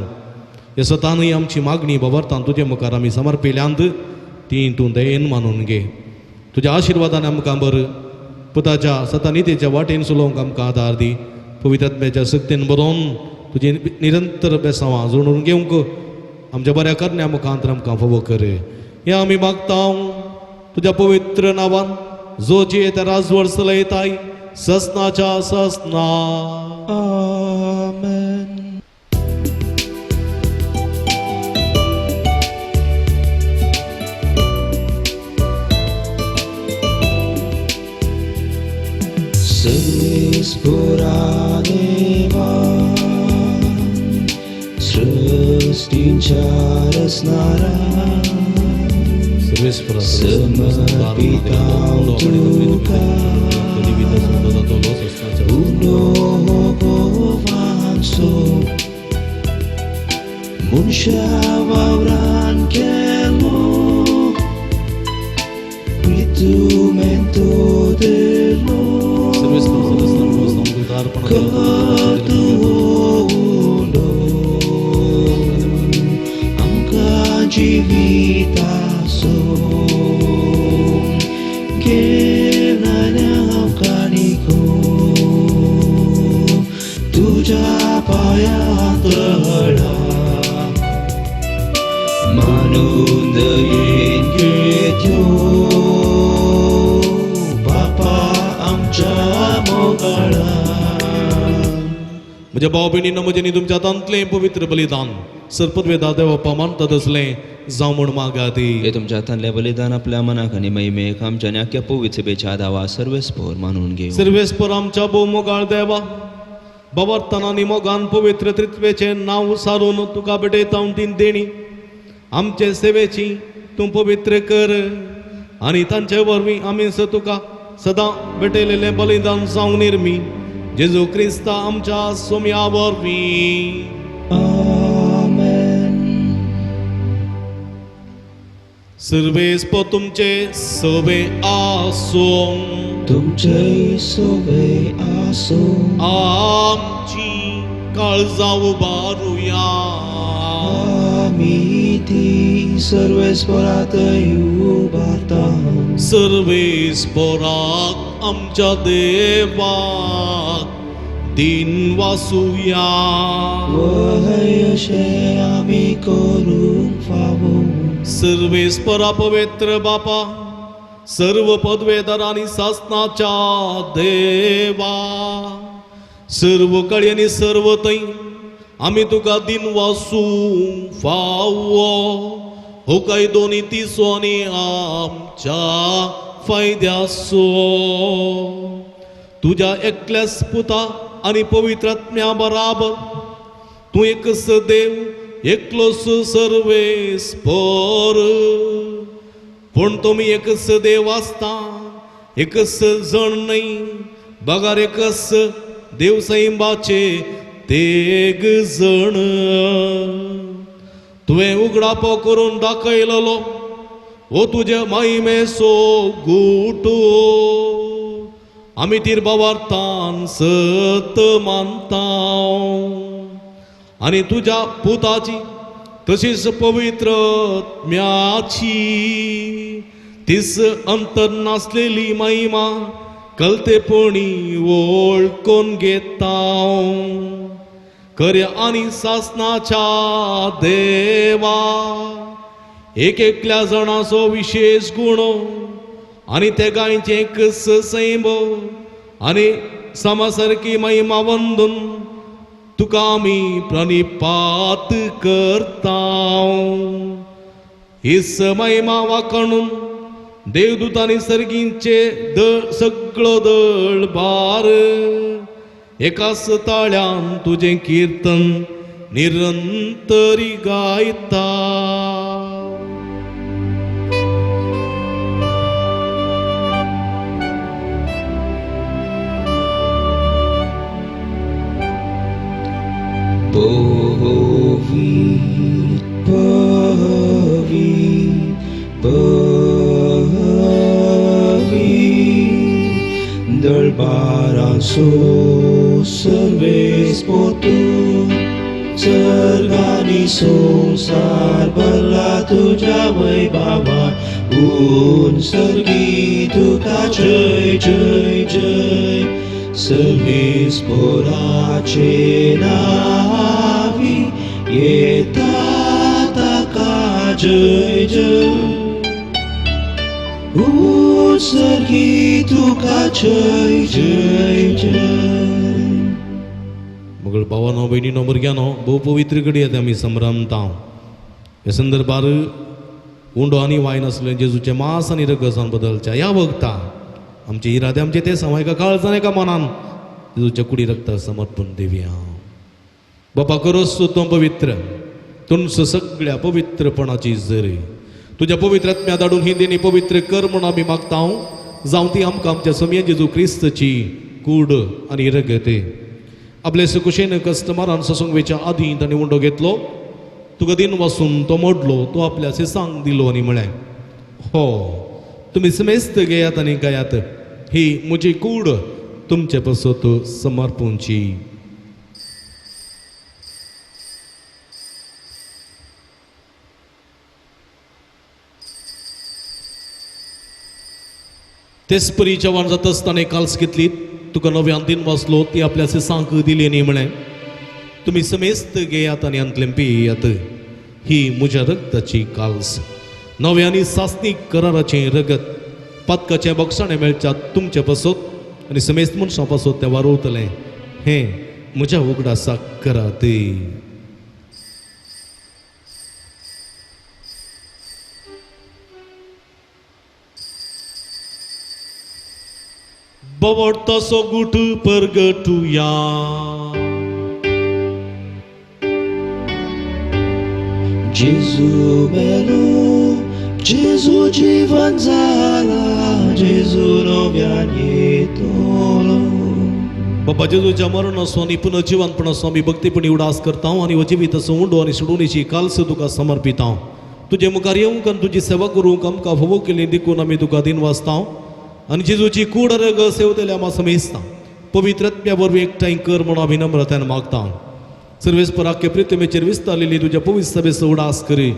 ह्या सतानूय आमची मागणी बाबार्थान तुजे मुखार आमी समर्पिल्यांत ती तूं दयेन मानून घे. तुज्या आशिर्वादान आमकां बर पुताच्या सतानितेच्या वाटेन चलोवंक आमकां आदार दी. पवित्र आत्म्याच्या सक्तीन बरोवन तुजी निरंतर बेसांवां जोडून घेवंक आमच्या बऱ्या करण्या मुखांतर आमकां फावो कर. हें आमी मागता तुज्या पवित्र नांवान जो जी येता राजवड चलयताय ससनाच्या ससना. Amen. Sespora Deva Srustincha Rasnara Semapitau Tuka Unohogovanso Munsyawawran Kelmo Ritumento Delo Ketuuno Angka Jivita So Kenanya Kaniko Tuja Payang Terhalang Manundayin Ketyo Bapa Amcha Mogalan. म्हज्या भाव भयणींनो म्हजें तुमच्या हातांतलें पवित्र बलिदान सरपदवेदा देवा मानतात असलें जावं म्हूण मागात. हे तुमच्या हातांतलें बलिदान आपल्या मनाक आनी महिमेक आमच्या आनी आख्या पवित्र सभेच्या आदावा सर्वेस्पोर मानून घेव. सर्वेस्पर आमच्या भोवमुखार देवा बाबार्थान आनी मोगान पवित्र त्रित्वेचें नांव सारून तुका भेटयता तीन देणी आमचे सेवेची तूं पवित्र कर आनी तांचे वरवीं आमी तुका सदां भेटयलेलें बलिदान जावं निर्मी जेजू क्रिस्ता आमच्या सोम्या वरवीं. Amen. सर्वेस्पर तुमचे सवे आसूं तुमचे सोवे आसो आमची काळजां उबारुया. आमी ती सर्वेस्परात उबारता सर्वेस्पराक आमच्या देवाक दिन वासुया. वहयशे आमी करूंक फावो सर्वेस्परा पवित्र बापा सर्व पदवेदार आणि शासनाच्या देवा, सर्व काळी आणि सर्व तै आम्ही तुका दिन वासू फावो हो काय दोन्ही तिसो आणि आमच्या फायद्यासो तुझ्या एकल्यास पुता आणि पवित्र आत्म्या बराबर तू एकच देव एकलोस सर्वेस पर पण तुम्ही एकच देव असता एकच जण नाही बगार एकच देव सैंबाचे तेग जण तुवें उगडापो करून दाखयलेलो ओ तुझे महिमेसो गुटो आम्ही तिरबावार्थान सत मानता आणि तुझ्या पुताची तशीच पवित्र म्याची तीस अंतर नासलेली महिमा कलतेपणी ओळखून घेता खऱ्या आणि शासनाच्या देवा एक एकल्या जणाचो विशेष गुण आणि ते गायचे एकच सैंब आणि समासारखी महिमा वंदून तुका आमी प्रणिपात करता हिस महिमा वाकणून देवदूतांनी सर्गींचे सगळो दळ बार एकाच ताळ्यान तुझे कीर्तन निरंतरी गायता Dălbaraso serves potu Sergani sonsar bala tuja vai baba Un sergi tuka jai jai jai Servis porace navi Yetata ka jai jai सर्गी तुका जय जय जय मगळ भावानो बहिणीनो भुरग्यानो भोव पवित्र घडी आतां आमी संभ्रमता ह्या संदर्भार उंडो आनी वायन आसले जेजूचे मांस आनी रगत बदलच्या ह्या वखता आमचे इरादे आमचे ते समाय एका काळजान एका मनान जेजूच्या कुडी रक्ता समर्पण देवया बापा करोस तूं पवित्र तुमच सगळ्या पवित्रपणाची जर तुझ्या पवित्र आत्म्या धाडून ही देणी पवित्र कर म्हणून आमी मागता जावं ती आमकां आमच्या समये जेजू क्रिस्तची कूड आनी रगत आपले सुकुशेन कस्टमरान ससंगवेच्या आदीं ताणें उंडो घेतलो तुका दिन वासून तो मोडलो तो आपल्या सेसांक दिलो आनी म्हळें हो तुमी समेस्त घेयात आनी गायात ही म्हजी कूड तुमचे पसत समर्पूंची तेच परी जेवण जाता आसतना काल्स घेतली तुका नव्यान दिन वाचलो ती आपल्या सेसांक दिली न्ही म्हळें तुमी समेस्त घेयात आनी अंतलें पियेयात ही म्हज्या रगताची काल्स नव्यानी सासनीक कराराचें रगत पातकाचें बक्षाणें मेळच्यात तुमचे पसत आनी समेस्त मनशां पसत तें वारोवतलें हें म्हज्या उगडासाक करात Bawartaso gutu pergetuya Jesu belo Jesu jivanzala Jesu novianietolo बाबा जेजूच्या मरणासो आनी पुनर्जीवनपणासो आमी भक्तीपणी उडास करता आनी जिविताचो उंडो आनी सोडुणीची काल्स तुका समर्पिता तुजे मुखार येवंक आनी तुजी सेवा करूंक आमकां फोव केली देखून आमी तुका दिन वाचता आनी जेजूची कूड रग सेवतले आमी समेजता पवित्रत्म्या वरवीं एकठांय कर म्हणून आमी नम्रतान मागता सर्वेस्पराख्य प्रितमेचेर विस्तारलेली तुज्या पवित्र सभेचो उडास करी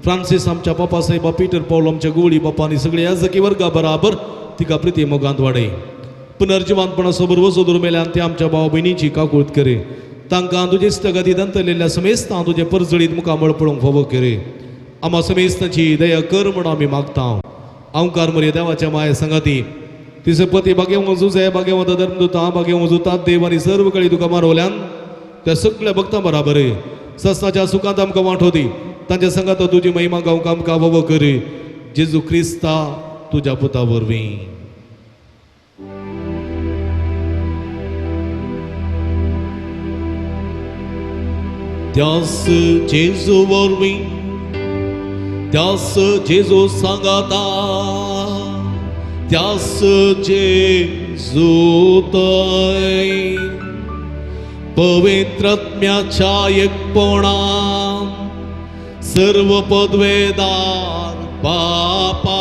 फ्रांसीस आमच्या बापा साहेबा पिटर पौल आमच्या गोवळी बापा आनी सगळे याजकी वर्गा बराबर तिका प्रिती मोगांत वाडय पुनर्जीवनपणाचो बरोबर सोदूर मेल्यान ते आमच्या भाव भयणीची काकूळट करे तांकां तुजे इश्टगती अंतरलेल्या समेस्तां तुजे परजळीत मुखामळ पळोवंक फोव करे आम्हा समेस्तांची दया कर म्हणून आमी मागता ओंकार मरे देवाच्या माये संगती तिचे पती बागे मजूचे बागे वता धर्मदूता बागे मजुतात देव आणि सर्व कळी तुका मारवल्यान त्या सगळ्या भक्तां बराबर ससनाच्या सुखांत आमकां वांटोती तांच्या संगात तुजी महिमा गावंक आमकां वव कर जेजू क्रिस्ता तुज्या पुता वरवीं त्यास जेजू वरवीं त्यास जेजू सांगाता त्यास जेजू तय पवित्रात्म्याच्या एकपणान सर्व पदवेदार बापा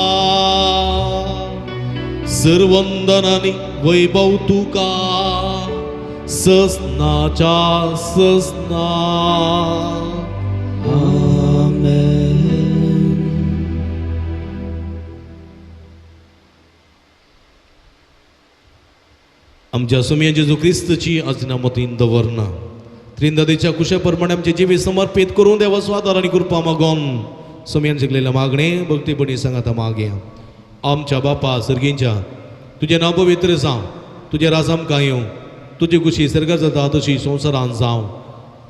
सर्वंदनानी वैभव तुका ससनाच्या ससना Amen. आमच्या सुमिया जेजू क्रिस्तची आज्ञामतीन दवरना त्रिंदादेच्या कुशा प्रमाणे आमचे जिवे समर्पित करून देवा स्वादार आणि कृपा मागोन सुमियान शिकलेल्या मागणे भक्तीपणी सांगाता मागया आमच्या बापा सर्गींच्या तुझे नाव पवित्र जावं तुझे राज आमकां येवं तुजी कुशी सर्गार जाता तशी संवसारांत जावं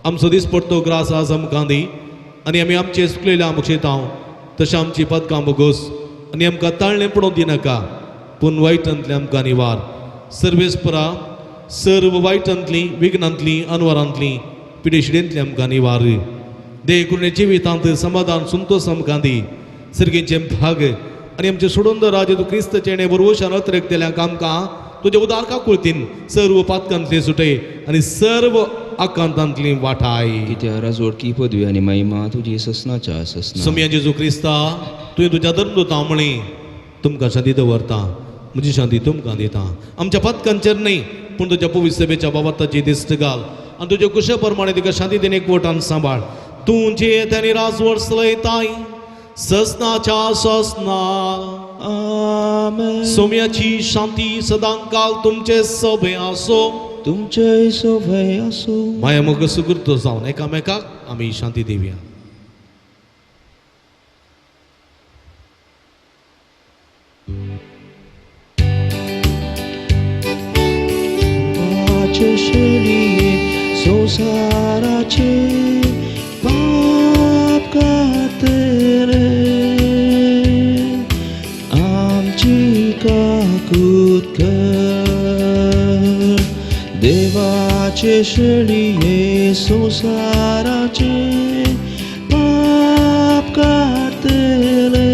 आमचो दीस पडतो ग्रास आज आमकां दी आनी आमी आमचे सुकलेल्या मुक्षेतांव तशें आमची पदकां बोगोस आनी आमकां ताळणें पडोवंक दिनाका पूण वायटांतले आमकां निवार सर्वेस्परा सर्व वायटांतली विघ्नांतली अनवरांतली पिडेशिडेंतली आमकां निवार देह करुणे जिवितांत समाधान संतोष आमकां दी सर्गेचे भाग आनी आमचे सोडून राज तूं क्रिस्त चेणे बरोवशान अतिरेक केल्यांक आमकां तुज्या उदारका कुळतीन सर्व पातकांतली सुटय आनी सर्व आकांतांतली वाटाय कित्या राजवडकी पदवी आनी महिमा तुजी ससनाच्या ससना सुमिया जेजू क्रिस्ता तुवें तुज्या धर्मदूतां म्हणी तुमकां शांती दवरता म्हजी शांती तुमकां दिता आमच्या पदकांचेर न्ही पूण तुज्या पवित्र सभेच्या बाबताची दिश्ट घाल आनी तुज्या कुशे प्रमाणे तिका शांती दिवन एकवटान सांबाळ तूं जे त्यानी राजवड चलयताय ससनाच्या ससना Amen. सोम्याची शांती सदांकाल तुमचे सभे आसो तुमचे सोभे असो माया मोग सुकृत जावन एकामेकाक आमी शांती दिवया वाचे शरीये संसाराचे पाप कातरे आमची काकूत कर देवाचे शरीये संसाराचे पाप कातरे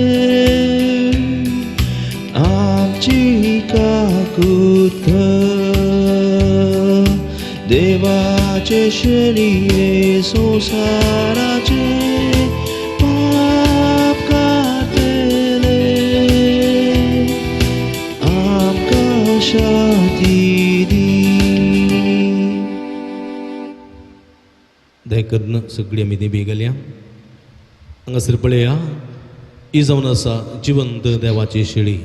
आमची काकूत देवाचे शरीये संसाराचे पाप कातले आमकां शांती दी दयकरन सगळी आमी देवी गेल्या हांगासर पळया ही जावन आसा जिवंत देवाची शेळी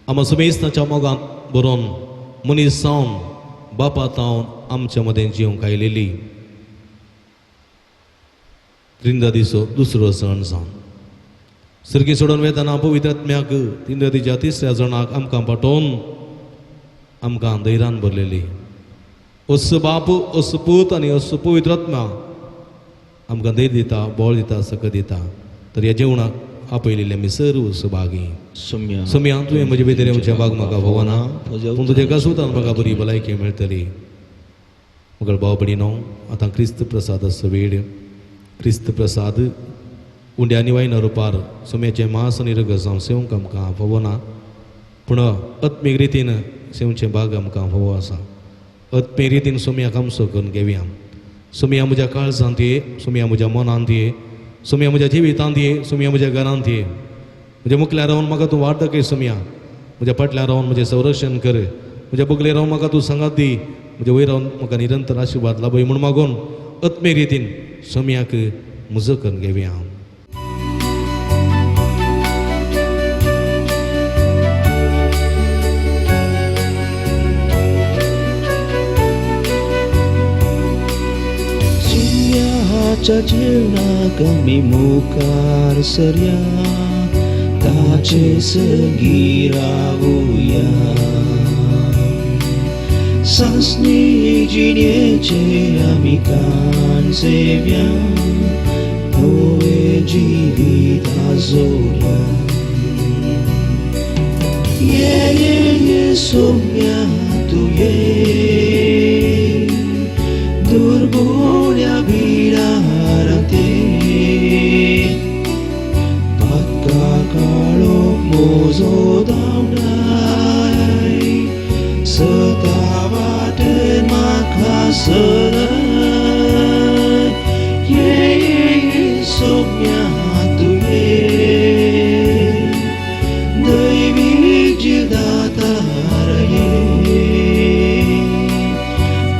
आमा सुमेस्ताच्या मोगांत बरोवन मनीस जावन बापा तावन आमच्या मदें जिवंक आयलेली त्रिंदा दिसो दुसरो सण जावन सर्गी सोडून वेताना पवित्र आत्म्याक त्रिंदादीच्या तिसऱ्या जणाक आमकां पाठोवन आमकां धैर्यान भरलेली अस बाप अस पूत आनी अस पवित्र आत्मा आमकां धैर्य दिता बळ दिता सकत दिता तर ह्या जेवणाक आपयलेले आमी सर्व सुभागी सम्या तुवें म्हजे भितर येवच्या भाग म्हाका भोवना पूण तुज्या कसुतान म्हाका बरी भलायकी मेळटली म्हगेल भाव भयणीनो आतां क्रिस्त प्रसाद आसा वेळ क्रिस्त प्रसाद उंड्यांनी वायना रुपार सोम्याचें मांस आनी रगत जावन सेवंक आमकां फोव ना पूण आत्मीक रितीन सेवचें भाग आमकां फोव आसा आत्मीक रितीन सोम्याक आमचो करून घेवया सोम्या म्हज्या काळजांत ये सोम्या म्हज्या मनांत ये सोम्या म्हज्या जिवितांत ये सोम्या म्हज्या घरांत ये म्हज्या मुखल्यार रावन म्हाका तूं वाट दाखय सोम्या म्हज्या फाटल्यान रावन म्हजें संरक्षण कर म्हज्या बगले रावन म्हाका तूं सांगात दी म्हज्या वयर रावन म्हाका निरंतर आशिर्वाद लाभय म्हूण मागून आत्मे रितीन सोम्याक मुजो करून घेवया सुम्याच्या जेवणाक आमी मुखार सरया देवाचे संगी राहूया सांसनी जिण्याचे आम्ही कान सेव्या नवे जिवीत आजोल्या ये सोम्या तू ये दुर्बोल्या भिडारते पक्का काळो मोजो धावनाय सता वाटेन म्हाका सरय ये सोम्या तू ये दैवी जीवदातार ये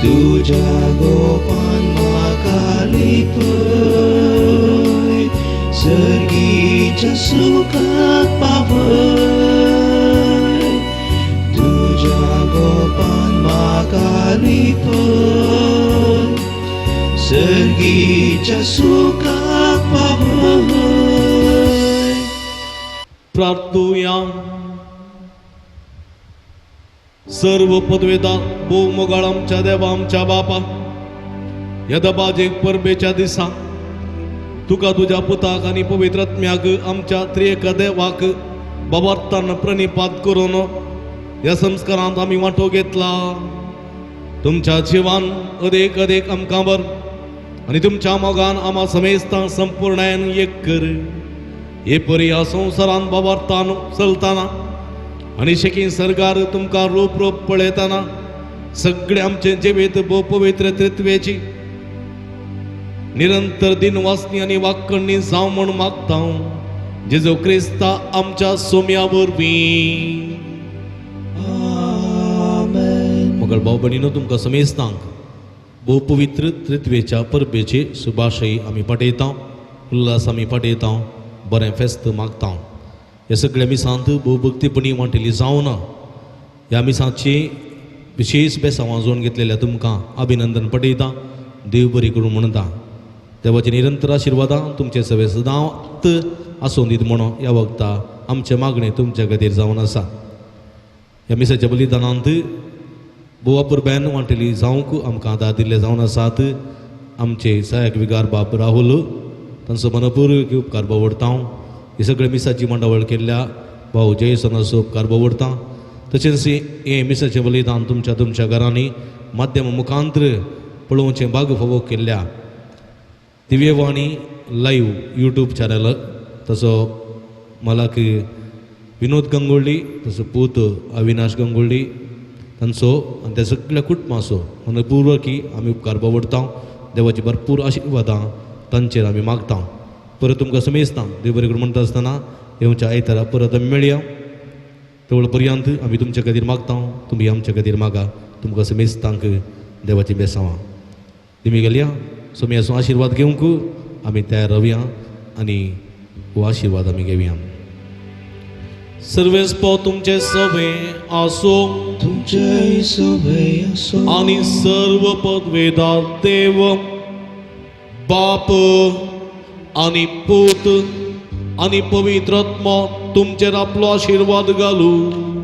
तुझ्या गोपान म्हाका लिपय सर्गीच्या सुखात पावय तुझ्या गोपान म्हाका लिपय सर्गीच्या सुखात पावय प्रार्थूया. सर्व पदवेदार भोवमोगाळ आमच्या देवा आमच्या बापा ह्या दबाजेक परबेच्या दिसा तुका तुझ्या पुताक आनी पवित्र आत्म्याक आमच्या त्रिएक देवाक बाबार्थान प्रणिपात करून ह्या संस्कारांत आमी वांटो घेतला. तुमच्या जिवान अदेक अदेक आमकां बर आनी तुमच्या मोगान आम्हा समेस्तां संपूर्णायन एक कर. हे परी ह्या संवसारान बाबार्थान चलताना आनी शेकी सरकार तुमकां रूप रूप पळयताना सगळे आमचे जिवीत भोव पवित्र त्रित्वेची निरंतर दिनवासनी आनी वाक्कणी जावं म्हूण मागता जेजो क्रिस्ता आमच्या सोम्या वरवीं. मोगळ भाव भयणीनो तुमकां समेस्तांक भोव पवित्र त्रित्वेच्या परबेची शुभाशयी आमी पाठयता उल्हास आमी पाठयता बरें फेस्त मागता. हे सगळे मिसांत भोव भक्तीपणी वांटिली जावना. ह्या मिसांची विशेष बेसांवां जोडून घेतलेल्या तुमकां अभिनंदन पठयता देव बरी करूं म्हणटा. देवाची निरंतर आशिर्वादां तुमचे सवे सदांच आसूं दीत म्हणून ह्या वखदा आमचे मागणे तुमच्या खातीर जावन आसा. ह्या मिसाच्या बलिदानांत बोवा पुरब्यान वांटिली जावंक आमकां दाद दिल्ले जावन आसात. आमचे सहायक विगार बाब राहुल तांचो मनपूर्वक उपकार बावडता. हे सगळे मिसाची मांडावळ केल्ल्या भाऊ जयसन असो उपकार बावडता. तशेंच हे मिसाचें बलिदान तुमच्या घरांनी माध्यम मुखांतर पळोवचें भाग फावो केल्ल्या दिव्यवाणी लाईव्ह यूट्यूब चॅनल तसो मालक विनोद गंगोळी तसो पूत अविनाश गंगोळी तांचो आनी त्या सगळ्या कुटुंबाचो मनपूर्वकी आमी उपकार बावडता. देवाची भरपूर आशिर्वादां तांचेर आमी मागता. परत तुमकां समेस्तां देव बरें करून म्हणटा आसतना येवच्या आयतारा परत आमी मेळया. तेवढ पर्यंत आमी तुमच्या खातीर मागता तुमी आमच्या खातीर मागा. तुमकां समेस्तांक देवाची बेसांवां तुमी गेल्या सोम्याचो आशिर्वाद घेवंक आमी तयार रावया आनी हो आशिर्वाद आमी घेवया. सर्वेस्पो तुमचे सवे आसो तुमचे सवे आसो आनी सर्व पदवेदार देव बाप आनी पूत आनी पवित्र आत्मा तुमचेर आपलो आशिर्वाद घालू.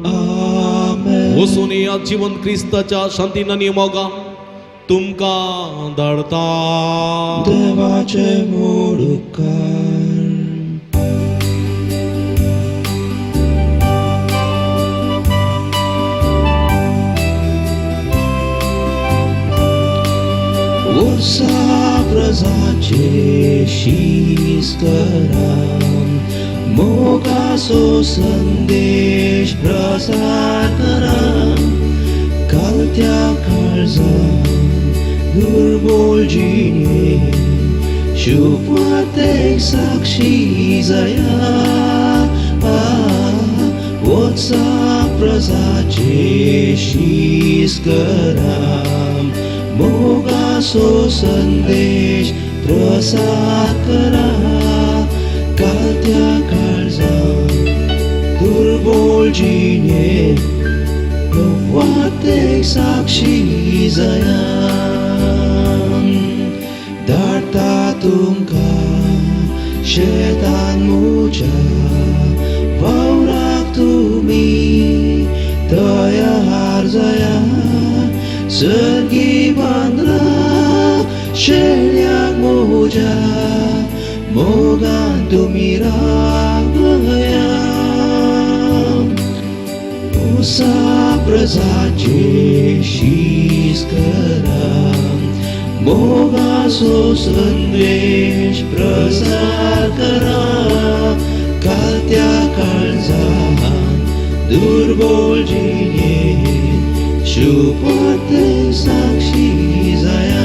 आमेन. वचून ह्या जीवन क्रिस्ताच्या शांतीन आनी मोगान तुमकां धाडता. देवाचे मोड उपकार वर्सा प्रजाचे शीस करा मोगाचो संदेश प्रसार करा. कालत्या काळजात दुर्बोळ जिणे शुभ वार्तेक साक्षी जाया. वत्सा प्रजाचे शीस करा मोगाचो संदेश प्रसार करा. कालत्या काळजात दुर्बोळ जिणे वार्तेक साक्षी जाया. धाडटा तुमकां शेतान मुच्या सर्गी बांद्रा शेळ्याक मोजा मोगान तुमी रावया उसा प्रजाचे शीस करा मोगाचो संदेश प्रसार करा कालत्या काळजान दुर्बोळ जिणेत शुपते साक्षी जाया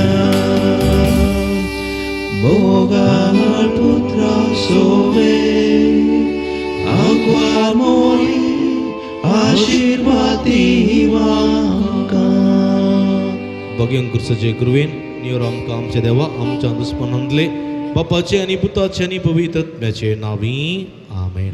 मोगाळ पुत्रा सोवे आग्वार मोली आशीर्वादी वाका भगयंकर सजे गुरुवेन नियर आमकां आमचे देवा आमच्या दुस्मनांतले बापाचे आनी पुताचे आनी पवित्र आत्म्याचे नांवी आमेन.